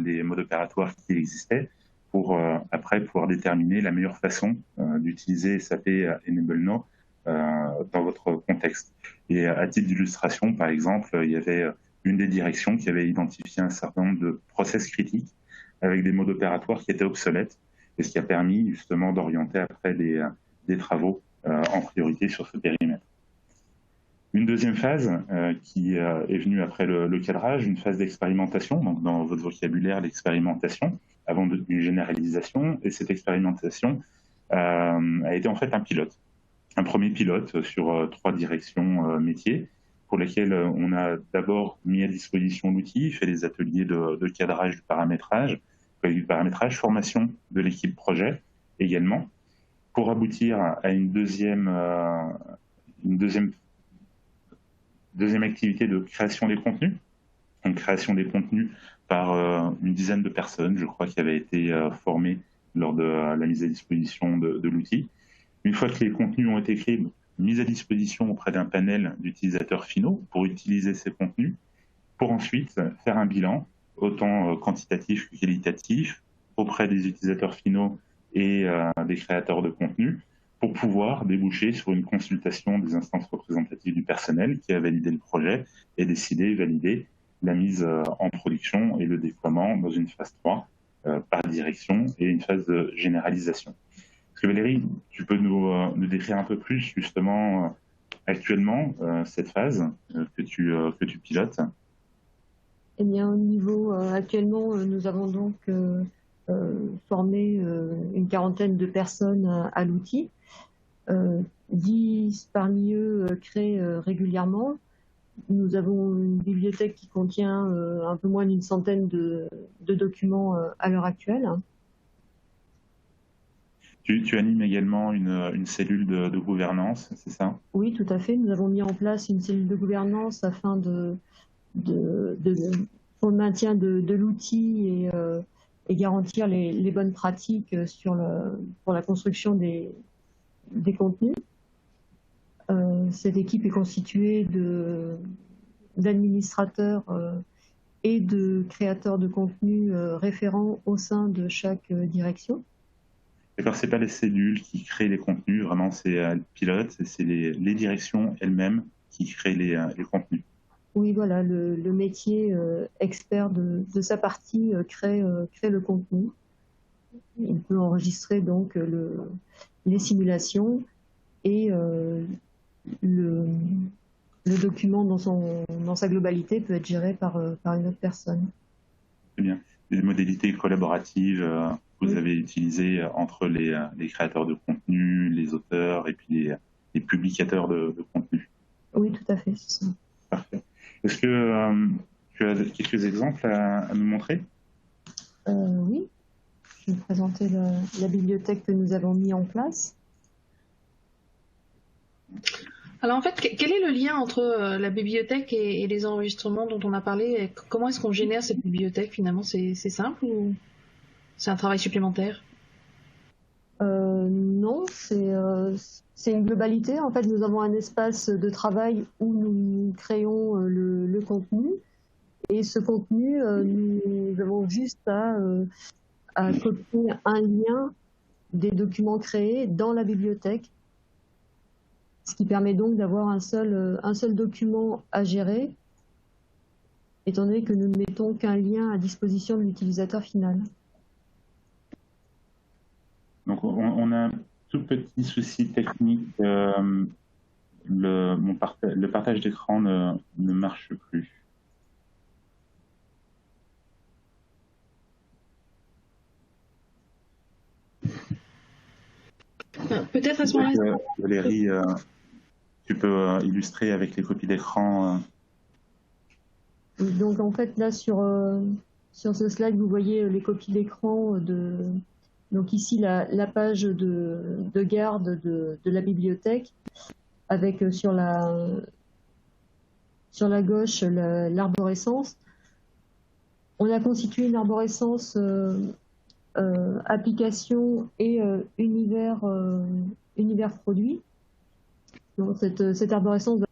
les modes opératoires qui existaient pour après pouvoir déterminer la meilleure façon d'utiliser SAP Enable Now dans votre contexte. Et à titre d'illustration, par exemple, il y avait une des directions qui avait identifié un certain nombre de process critiques avec des modes opératoires qui étaient obsolètes, et ce qui a permis justement d'orienter après des travaux en priorité sur ce périmètre. Une deuxième phase qui est venue après le cadrage, une phase d'expérimentation, donc dans votre vocabulaire, l'expérimentation, avant une généralisation, et cette expérimentation a été en fait un pilote. Un premier pilote sur 3 directions métiers, pour lesquelles on a d'abord mis à disposition l'outil, fait des ateliers de cadrage du paramétrage, formation de l'équipe projet également, pour aboutir à une deuxième activité de création des contenus. Donc, création des contenus par une dizaine de personnes, je crois, qui avaient été formées lors de la mise à disposition de l'outil. Une fois que les contenus ont été créés, mise à disposition auprès d'un panel d'utilisateurs finaux pour utiliser ces contenus, pour ensuite faire un bilan, autant quantitatif que qualitatif, auprès des utilisateurs finaux et des créateurs de contenu, pour pouvoir déboucher sur une consultation des instances représentatives du personnel qui a validé le projet et décidé et validé la mise en production et le déploiement dans une phase 3 par direction et une phase de généralisation. Est-ce que Valérie, tu peux nous décrire un peu plus justement actuellement cette phase que tu pilotes?
Eh bien, au niveau actuellement, nous avons donc formé une quarantaine de personnes à l'outil. 10 parmi eux créent régulièrement. Nous avons une bibliothèque qui contient un peu moins d'une centaine de documents à l'heure actuelle.
Tu animes également une cellule de gouvernance, c'est ça?
Oui, tout à fait. Nous avons mis en place une cellule de gouvernance afin pour le maintien de l'outil et garantir les bonnes pratiques pour la construction des contenus. Cette équipe est constituée d'administrateurs et de créateurs de contenus référents au sein de chaque direction.
D'accord, c'est pas les cellules qui créent les contenus, vraiment c'est le pilote, c'est les directions elles-mêmes qui créent les contenus.
Oui, voilà, le métier expert de sa partie crée le contenu. Il peut enregistrer donc les simulations et le document dans sa globalité peut être géré par une autre personne.
Très bien. Les modalités collaboratives que vous avez utilisées entre les créateurs de contenu, les auteurs et puis les publicateurs de contenu.
Oui, tout à fait, c'est ça.
Parfait. Est-ce que tu as quelques exemples à nous montrer?
Oui. Je vais vous présenter la bibliothèque que nous avons mis en place.
Alors en fait, quel est le lien entre la bibliothèque et les enregistrements dont on a parlé? Comment est-ce qu'on génère cette bibliothèque finalement? C'est simple ou c'est un travail supplémentaire?
Non, c'est une globalité. En fait, nous avons un espace de travail où nous créons le contenu. Et ce contenu, nous avons juste à copier un lien des documents créés dans la bibliothèque, ce qui permet donc d'avoir un seul document à gérer, étant donné que nous ne mettons qu'un lien à disposition de l'utilisateur final.
Donc on a un tout petit souci technique, le partage d'écran ne marche plus.
Peut-être à ce moment-là.
Valérie, tu peux illustrer avec les copies d'écran.
Donc en fait là sur ce slide vous voyez les copies d'écran donc ici la page de garde de la bibliothèque avec sur la gauche l'arborescence. On a constitué une arborescence application et univers univers produit. Donc, cette arborescence va...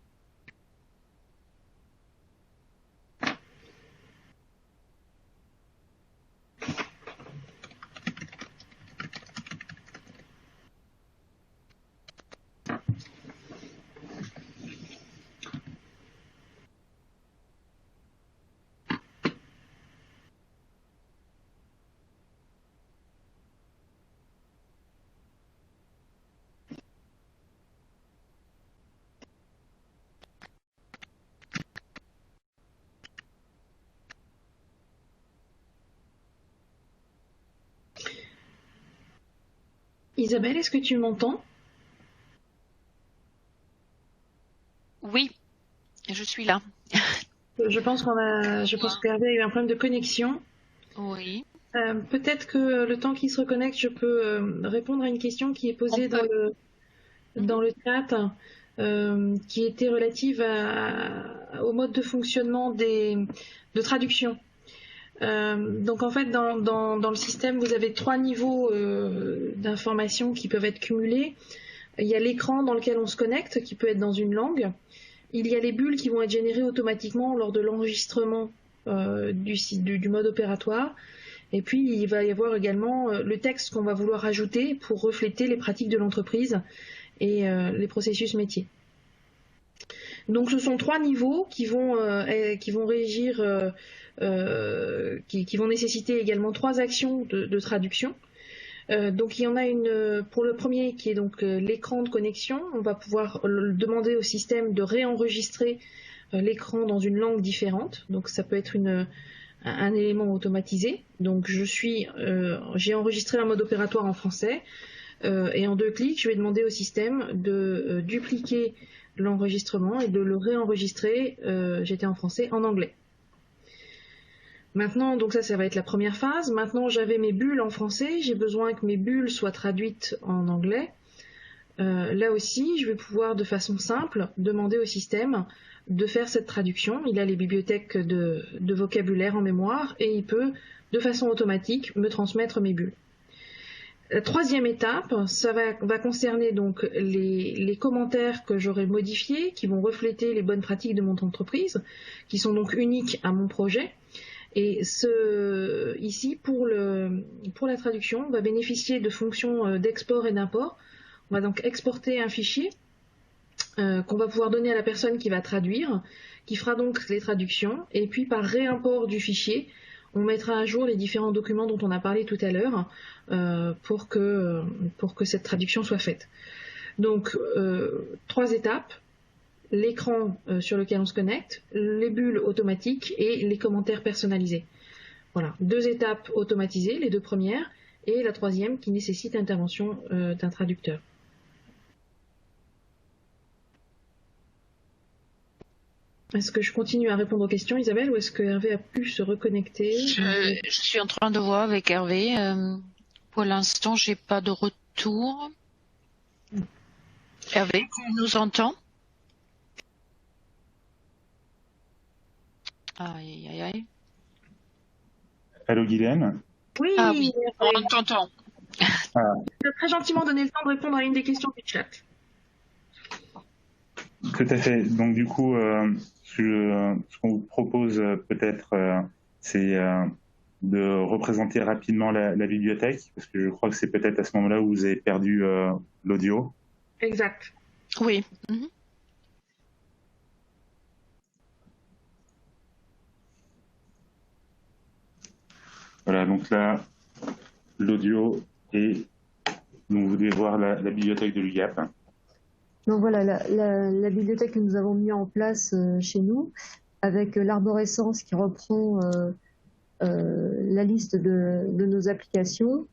Isabelle, est-ce que tu m'entends?
Oui, je suis là.
Je pense qu'Hervé a eu un problème de connexion.
Oui.
Peut-être que le temps qu'il se reconnecte, je peux répondre à une question qui est posée dans le chat, qui était relative au mode de fonctionnement de traduction. Donc en fait, dans le système, vous avez 3 niveaux d'informations qui peuvent être cumulés. Il y a l'écran dans lequel on se connecte, qui peut être dans une langue. Il y a les bulles qui vont être générées automatiquement lors de l'enregistrement du mode opératoire. Et puis, il va y avoir également le texte qu'on va vouloir ajouter pour refléter les pratiques de l'entreprise et les processus métiers. Donc, ce sont 3 niveaux qui vont régir, qui vont nécessiter également 3 actions de traduction. Donc il y en a une pour le premier qui est donc l'écran de connexion. On va pouvoir demander au système de réenregistrer l'écran dans une langue différente. Donc ça peut être un élément automatisé. Donc j'ai enregistré un mode opératoire en français et en 2 clics, je vais demander au système de dupliquer l'enregistrement et de le réenregistrer, j'étais en français, en anglais. Maintenant, donc ça va être la première phase. Maintenant, j'avais mes bulles en français. J'ai besoin que mes bulles soient traduites en anglais. Là aussi, je vais pouvoir de façon simple demander au système de faire cette traduction. Il a les bibliothèques de vocabulaire en mémoire et il peut, de façon automatique, me transmettre mes bulles. La troisième étape, ça va concerner donc les commentaires que j'aurai modifiés, qui vont refléter les bonnes pratiques de mon entreprise, qui sont donc uniques à mon projet. Et ici, pour la traduction, on va bénéficier de fonctions d'export et d'import. On va donc exporter un fichier qu'on va pouvoir donner à la personne qui va traduire, qui fera donc les traductions. Et puis, par réimport du fichier, on mettra à jour les différents documents dont on a parlé tout à l'heure pour que cette traduction soit faite. Donc, 3 étapes. L'écran sur lequel on se connecte, les bulles automatiques et les commentaires personnalisés. Voilà, 2 étapes automatisées, les 2 premières, et la troisième qui nécessite l'intervention d'un traducteur. Est-ce que je continue à répondre aux questions, Isabelle, ou est-ce que Hervé a pu se reconnecter?
Je suis en train de voir avec Hervé. Pour l'instant, j'ai pas de retour. Hervé, tu nous entends? Aïe, aïe, aïe.
Allô, Guylaine?
Oui,
Ah oui, on t'entend.
Tu as très gentiment donné le temps de répondre à une des questions du chat.
Tout à fait. Donc du coup, ce qu'on vous propose peut-être, c'est de représenter rapidement la bibliothèque, parce que je crois que c'est peut-être à ce moment-là où vous avez perdu l'audio.
Exact.
Oui.
Voilà, donc là, l'audio et donc vous devez voir la bibliothèque de l'UGAP.
Donc voilà, la bibliothèque que nous avons mis en place chez nous, avec l'arborescence qui reprend la liste de nos applications,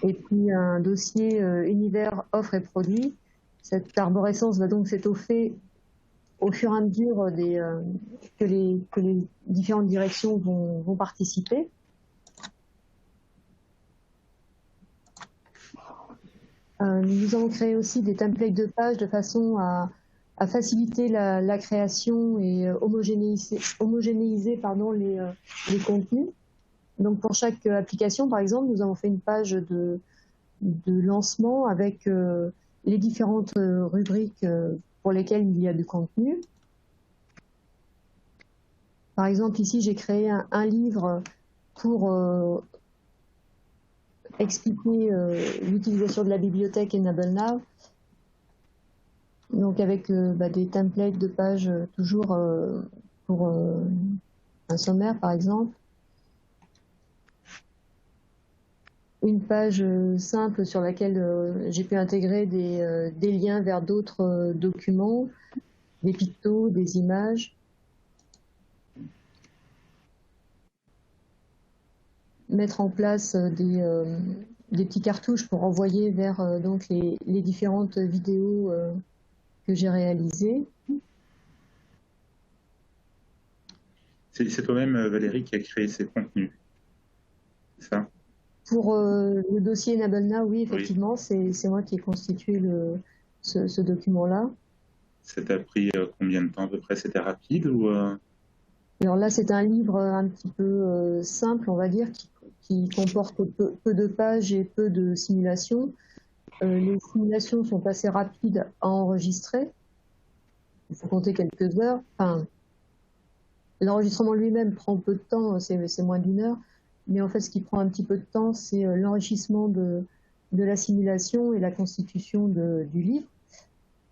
et puis un dossier univers, offres et produits. Cette arborescence va donc s'étoffer au fur et à mesure que les différentes directions vont participer. Nous avons créé aussi des templates de pages de façon à faciliter la création et homogénéiser les contenus. Donc pour chaque application, par exemple, nous avons fait une page de lancement avec les différentes rubriques pour lesquelles il y a du contenu. Par exemple, ici, j'ai créé un livre pour expliquer l'utilisation de la bibliothèque Enable Now. Donc avec des templates de pages toujours pour un sommaire, par exemple. Une page simple sur laquelle j'ai pu intégrer des liens vers d'autres documents, des pictos, des images. Mettre en place des petits cartouches pour envoyer vers donc les différentes vidéos que j'ai réalisées.
C'est toi-même, Valérie, qui a créé ces contenus, c'est ça?
Pour le dossier Enable Now, oui, effectivement, oui. C'est moi qui ai constitué ce document-là.
Ça t'a pris combien de temps à peu près? C'était rapide ou
Alors là, c'est un livre un petit peu simple, on va dire, qui comporte peu de pages et peu de simulations. Les simulations sont assez rapides à enregistrer. Il faut compter quelques heures. Enfin, l'enregistrement lui-même prend peu de temps, c'est moins d'1 heure. Mais en fait, ce qui prend un petit peu de temps, c'est l'enrichissement de la simulation et la constitution du livre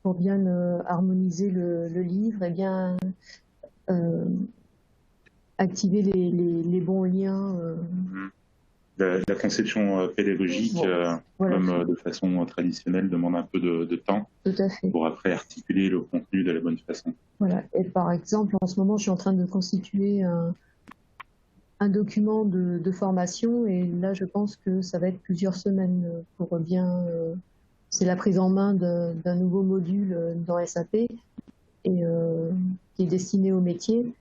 pour bien harmoniser le livre et bien activer les bons liens.
La conception pédagogique, voilà. Comme de façon traditionnelle, demande un peu de temps.
Tout à fait.
Pour après articuler le contenu de la bonne façon.
Voilà. Et par exemple, en ce moment, je suis en train de constituer un document de formation et là, je pense que ça va être plusieurs semaines pour bien... c'est la prise en main d'un nouveau module dans SAP et qui est destiné au métier.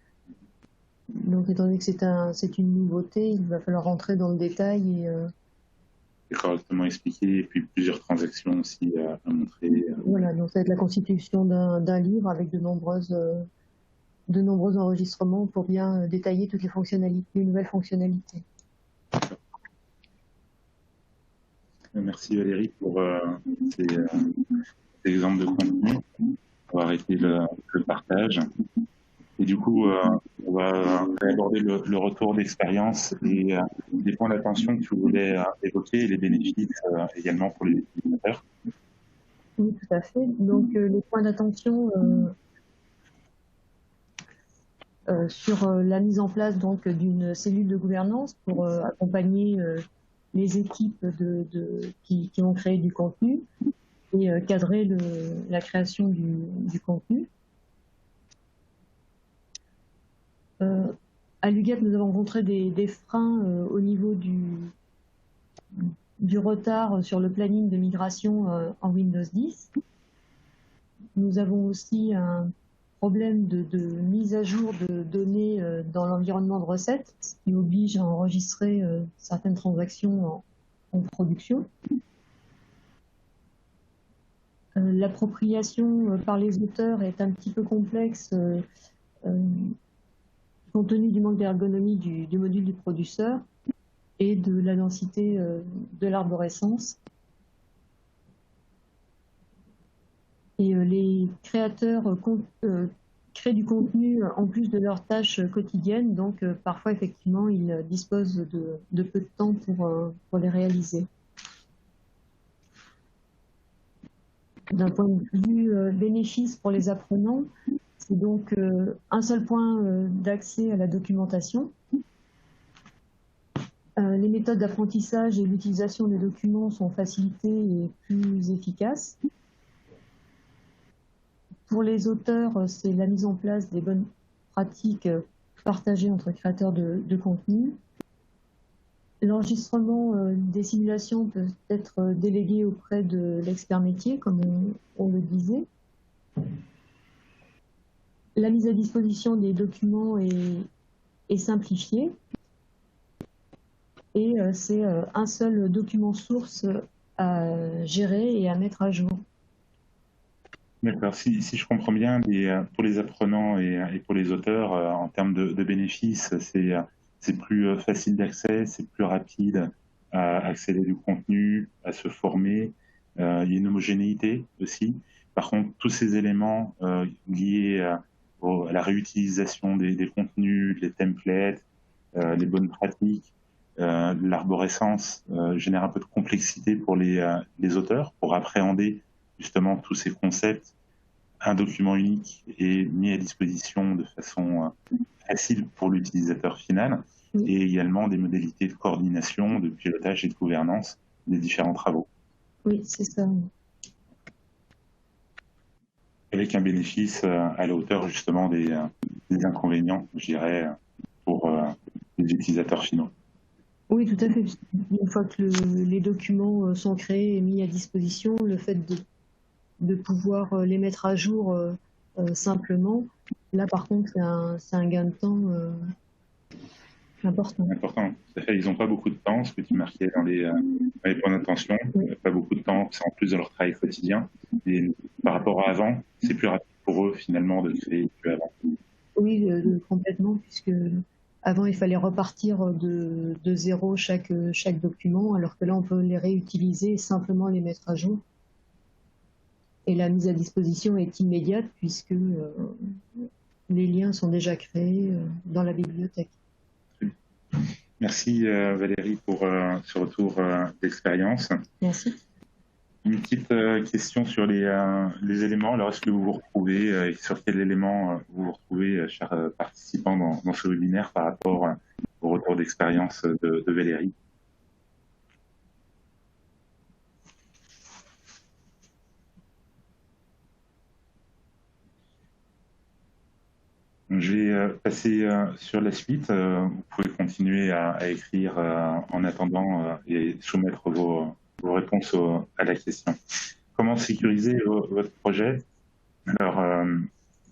Donc, étant donné que c'est une nouveauté, il va falloir rentrer dans le détail
et correctement expliquer, et puis plusieurs transactions aussi à montrer.
Voilà, donc ça va être la constitution d'un livre avec de nombreux enregistrements pour bien détailler toutes les nouvelles fonctionnalités.
Merci Valérie pour ces exemples de contenu, pour arrêter le partage. Et du coup, on va aborder le retour d'expérience et les points d'attention que tu voulais évoquer et les bénéfices également pour les utilisateurs.
Oui, tout à fait. Donc, les points d'attention sur la mise en place d'une cellule de gouvernance pour accompagner les équipes qui ont créé du contenu et cadrer la création du contenu. À l'UGAP, nous avons rencontré des freins au niveau du retard sur le planning de migration en Windows 10. Nous avons aussi un problème de mise à jour de données dans l'environnement de recettes, ce qui oblige à enregistrer certaines transactions en production. L'appropriation par les auteurs est un petit peu complexe compte tenu du manque d'ergonomie du module du producteur et de la densité de l'arborescence. Et les créateurs créent du contenu en plus de leurs tâches quotidiennes, donc parfois effectivement ils disposent de peu de temps pour les réaliser. D'un point de vue bénéfice pour les apprenants, c'est donc un seul point d'accès à la documentation. Les méthodes d'apprentissage et l'utilisation des documents sont facilitées et plus efficaces. Pour les auteurs, c'est la mise en place des bonnes pratiques partagées entre créateurs de contenu. L'enregistrement des simulations peut être délégué auprès de l'expert métier, comme on le disait. La mise à disposition des documents est simplifiée et c'est un seul document source à gérer et à mettre à jour.
D'accord. Si je comprends bien, pour les apprenants et pour les auteurs, en termes de bénéfices, c'est plus facile d'accès, c'est plus rapide à accéder du contenu, à se former. Il y a une homogénéité aussi. Par contre, tous ces éléments liés à la réutilisation des contenus, les templates, les bonnes pratiques, l'arborescence génère un peu de complexité pour les auteurs, pour appréhender justement tous ces concepts. Un document unique est mis à disposition de façon facile pour l'utilisateur final, et également des modalités de coordination, de pilotage et de gouvernance des différents travaux.
Oui, c'est ça.
Avec un bénéfice à la hauteur justement des inconvénients, je dirais, pour les utilisateurs finaux.
Oui, tout à fait. Une fois que les documents sont créés et mis à disposition, le fait de pouvoir les mettre à jour simplement, là par contre c'est un gain de temps important.
Important, tout à fait. Ils n'ont pas beaucoup de temps, ce que tu marquais dans les points d'attention, pas beaucoup de temps, c'est en plus de leur travail quotidien. Et par rapport à avant, c'est plus rapide pour eux finalement de créer plus avant.
Oui, complètement, puisque avant il fallait repartir de zéro chaque document, alors que là on peut les réutiliser et simplement les mettre à jour. Et la mise à disposition est immédiate puisque les liens sont déjà créés dans la bibliothèque.
Merci Valérie pour ce retour d'expérience.
Merci.
Une petite question sur les éléments. Alors, est-ce que vous vous retrouvez et sur quels éléments vous vous retrouvez, chers participants, dans ce webinaire par rapport au retour d'expérience de Valérie? Je vais passer sur la suite. Vous pouvez continuer à écrire en attendant et soumettre vos réponses à la question. Comment sécuriser votre projet? Alors,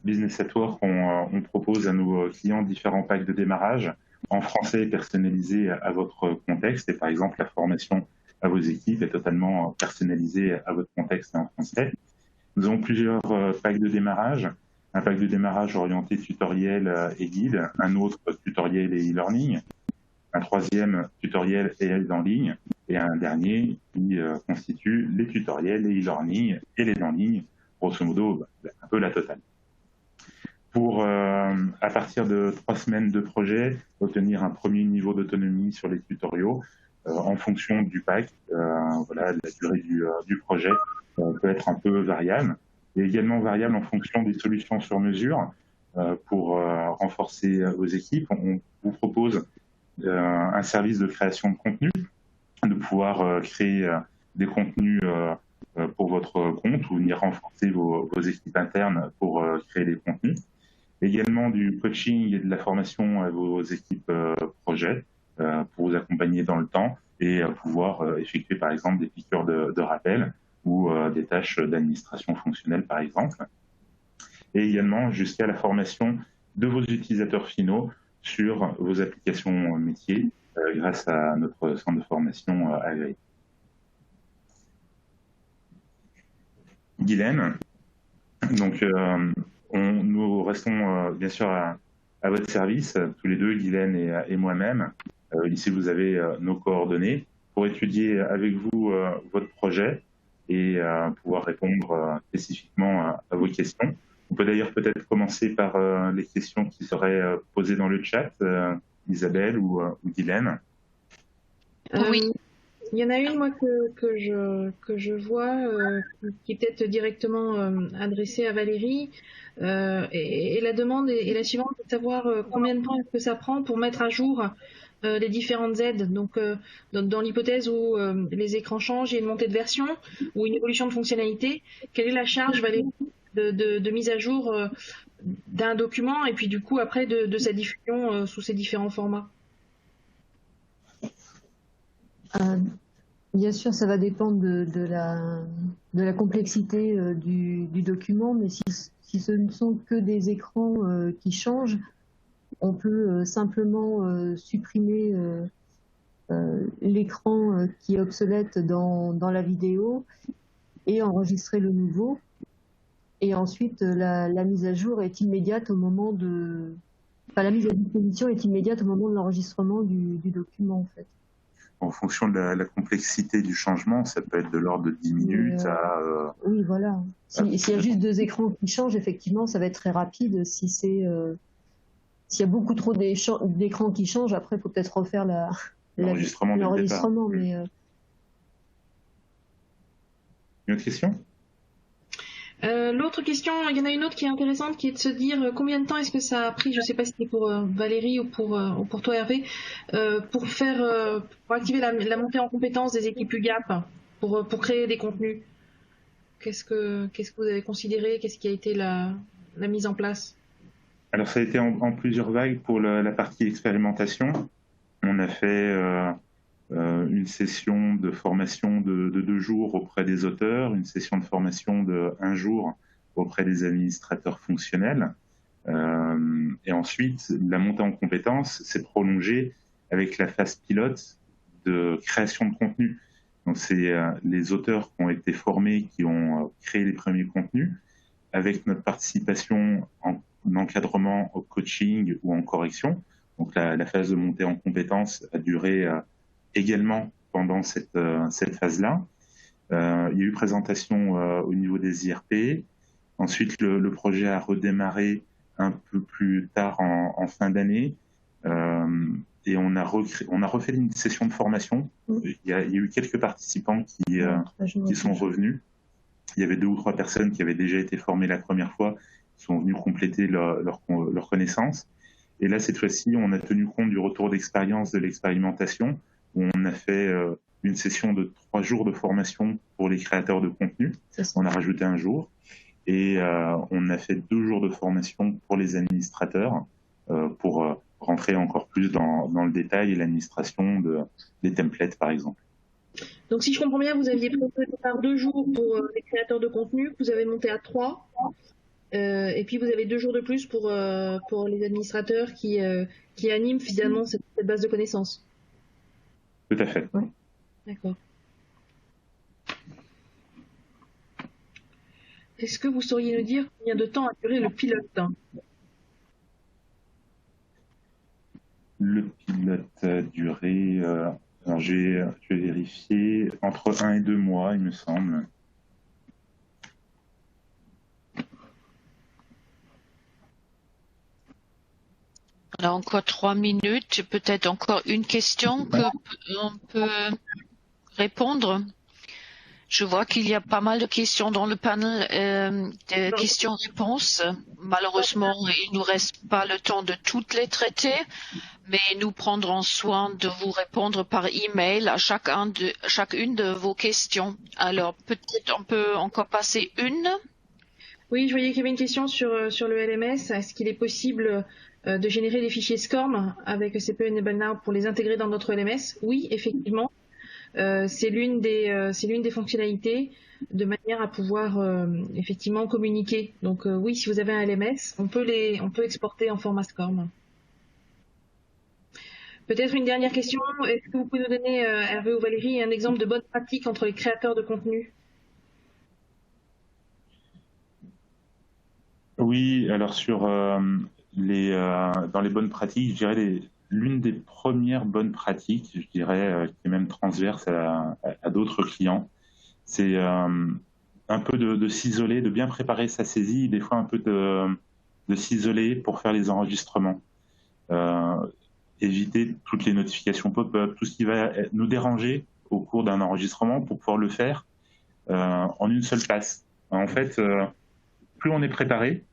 Business at Work, on propose à nos clients différents packs de démarrage en français personnalisés à votre contexte. Et par exemple, la formation à vos équipes est totalement personnalisée à votre contexte et en français. Nous avons plusieurs packs de démarrage. Un pack de démarrage orienté tutoriel et guide, un autre tutoriel et e-learning, un troisième tutoriel et aide en ligne, et un dernier qui constitue les tutoriels, les e-learning et les en ligne, grosso modo un peu la totale. Pour, à partir de 3 semaines de projet, obtenir un premier niveau d'autonomie sur les tutoriaux en fonction du pack. Voilà, la durée du projet peut être un peu variable, et également variable en fonction des solutions sur mesure. Pour renforcer vos équipes, on vous propose un service de création de contenu, de pouvoir créer des contenus pour votre compte ou venir renforcer vos équipes internes pour créer des contenus. Également du coaching et de la formation à vos équipes projet pour vous accompagner dans le temps et pouvoir effectuer par exemple des piqûres de rappel ou des tâches d'administration fonctionnelle par exemple. Et également jusqu'à la formation de vos utilisateurs finaux sur vos applications métiers grâce à notre centre de formation agréé. Guylaine, donc nous restons bien sûr à votre service, tous les deux, Guylaine et moi-même. Ici, vous avez nos coordonnées pour étudier avec vous votre projet et pouvoir répondre spécifiquement à vos questions. On peut d'ailleurs peut-être commencer par les questions qui seraient posées dans le chat, Isabelle ou Guylaine.
Oui.
Il y en a une, moi, que je vois, qui est peut-être directement adressée à Valérie. Et la demande est la suivante, de savoir combien de temps est-ce que ça prend pour mettre à jour les différentes aides. Donc, dans l'hypothèse où les écrans changent, il y a une montée de version ou une évolution de fonctionnalité, quelle est la charge, Valérie, de mise à jour d'un document et puis du coup, après, de sa diffusion sous ces différents formats?
Bien sûr, ça va dépendre de la complexité du document, mais si ce ne sont que des écrans qui changent, on peut simplement supprimer l'écran qui est obsolète dans la vidéo et enregistrer le nouveau. Et ensuite, la mise à jour est immédiate au moment de... Enfin, la mise à disposition est immédiate au moment de l'enregistrement du document, en fait.
en fonction de la complexité du changement, ça peut être de l'ordre de 10 minutes à...
Oui, voilà. S'il y a juste 2 écrans qui changent, effectivement, ça va être très rapide. S'il y a beaucoup trop d'écrans qui changent, après, il faut peut-être refaire
l'enregistrement.
Mais
Une autre question?
L'autre question, il y en a une autre qui est intéressante, qui est de se dire combien de temps est-ce que ça a pris, je ne sais pas si c'était pour Valérie ou pour toi Hervé, pour activer la montée en compétence des équipes UGAP, pour créer des contenus. Qu'est-ce que vous avez considéré? Qu'est-ce qui a été la mise en place?
Alors ça a été en plusieurs vagues pour la partie expérimentation. On a fait une session de formation de 2 jours auprès des auteurs, une session de formation de 1 jour auprès des administrateurs fonctionnels. Et ensuite, la montée en compétences s'est prolongée avec la phase pilote de création de contenu. Donc c'est les auteurs qui ont été formés, qui ont créé les premiers contenus, avec notre participation en encadrement, au coaching ou en correction. Donc la phase de montée en compétences a duré également pendant cette phase-là. Il y a eu présentation au niveau des IRP. Ensuite, le projet a redémarré un peu plus tard en fin d'année. Et on a refait une session de formation. Il y a eu quelques participants qui sont revenus. Il y avait 2 ou 3 personnes qui avaient déjà été formées la première fois, qui sont venues compléter leur connaissance. Et là, cette fois-ci, on a tenu compte du retour d'expérience de l'expérimentation, où on a fait une session de 3 jours de formation pour les créateurs de contenu. On a rajouté 1 jour. Et on a fait 2 jours de formation pour les administrateurs pour rentrer encore plus dans le détail et l'administration des templates, par exemple.
Donc, si je comprends bien, vous aviez prévu par 2 jours pour les créateurs de contenu, que vous avez monté à 3. Et puis, vous avez 2 jours de plus pour les administrateurs qui animent finalement cette base de connaissances.
Tout à fait.
Ouais. D'accord. Est-ce que vous sauriez nous dire combien de temps a duré le pilote?
Le pilote a duré, alors je vais vérifier, entre 1 et 2 mois, il me semble.
On a encore 3 minutes, peut-être encore une question que on peut répondre. Je vois qu'il y a pas mal de questions dans le panel de questions-réponses. Malheureusement, il nous reste pas le temps de toutes les traiter, mais nous prendrons soin de vous répondre par email à chacune de vos questions. Alors, peut-être on peut encore passer une.
Oui, je voyais qu'il y avait une question sur le LMS. Est-ce qu'il est possible de générer des fichiers SCORM avec CPE Enable Now pour les intégrer dans notre LMS? Oui, effectivement. C'est l'une des fonctionnalités de manière à pouvoir effectivement communiquer. Donc oui, si vous avez un LMS, on peut exporter en format SCORM. Peut-être une dernière question. Est-ce que vous pouvez nous donner, Hervé ou Valérie, un exemple de bonne pratique entre les créateurs de contenu?
Oui, alors dans les bonnes pratiques, je dirais l'une des premières bonnes pratiques, je dirais, qui est même transverse à d'autres clients, c'est un peu de s'isoler, de bien préparer sa saisie, des fois un peu de s'isoler pour faire les enregistrements. Éviter toutes les notifications pop-up, tout ce qui va nous déranger au cours d'un enregistrement pour pouvoir le faire en une seule passe. En fait, plus on est préparé,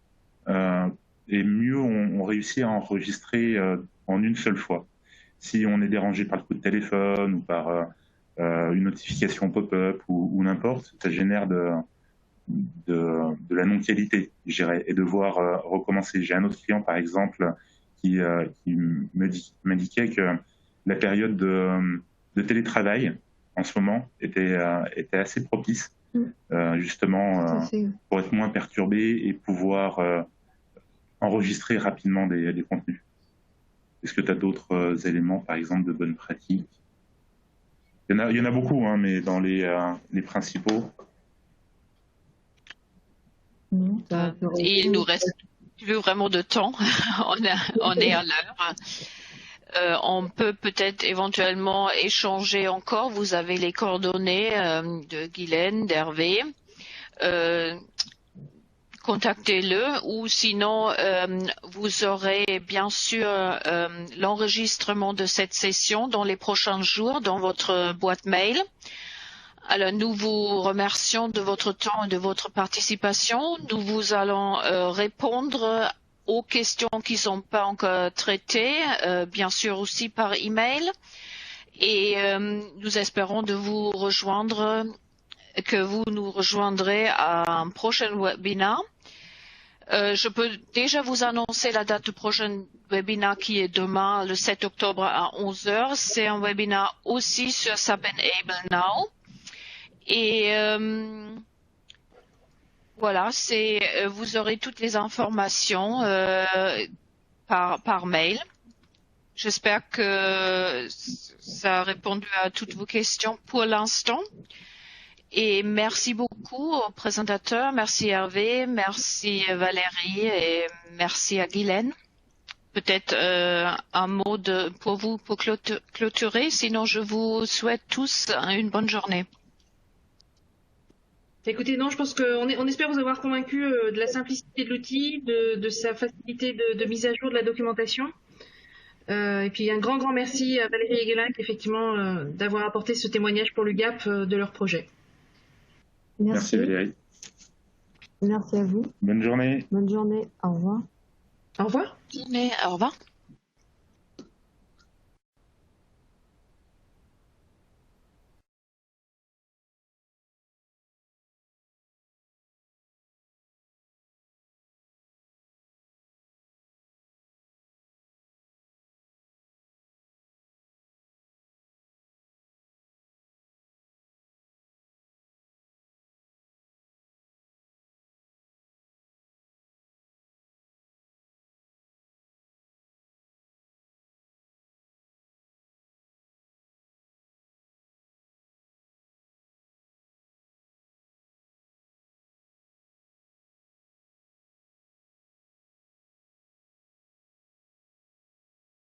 et mieux on réussit à enregistrer en une seule fois. Si on est dérangé par le coup de téléphone ou par une notification pop-up ou n'importe, ça génère de la non-qualité, je dirais, et devoir recommencer. J'ai un autre client, par exemple, qui m'indiquait que la période de télétravail en ce moment était assez propice, justement, pour être moins perturbé et pouvoir enregistrer rapidement des contenus. Est-ce que tu as d'autres éléments, par exemple, de bonnes pratiques? Il y en a beaucoup, hein, mais dans les principaux.
Il nous reste plus vraiment de temps. On est à l'heure. On peut peut-être éventuellement échanger encore. Vous avez les coordonnées de Guylaine, d'Hervé. Contactez-le, ou sinon vous aurez bien sûr l'enregistrement de cette session dans les prochains jours dans votre boîte mail. Alors nous vous remercions de votre temps et de votre participation. Nous vous allons répondre aux questions qui ne sont pas encore traitées, bien sûr aussi par email. Et nous espérons de vous rejoindre, que vous nous rejoindrez à un prochain webinaire. Je peux déjà vous annoncer la date du prochain webinaire qui est demain, le 7 octobre à 11h. C'est un webinaire aussi sur SAP Enable Now. Et voilà, vous aurez toutes les informations par mail. J'espère que ça a répondu à toutes vos questions pour l'instant. Et merci beaucoup au présentateur, merci Hervé, merci Valérie et merci à Guylaine. Peut-être un mot pour vous pour clôturer, sinon je vous souhaite tous une bonne journée.
Écoutez, non, je pense qu'on espère vous avoir convaincu de la simplicité de l'outil, de sa facilité de mise à jour de la documentation. Et puis un grand merci à Valérie et Guylaine effectivement d'avoir apporté ce témoignage pour l'UGAP de leur projet.
Merci Valérie.
Merci à vous.
Bonne journée.
Bonne journée. Au revoir.
Au revoir.
Au revoir.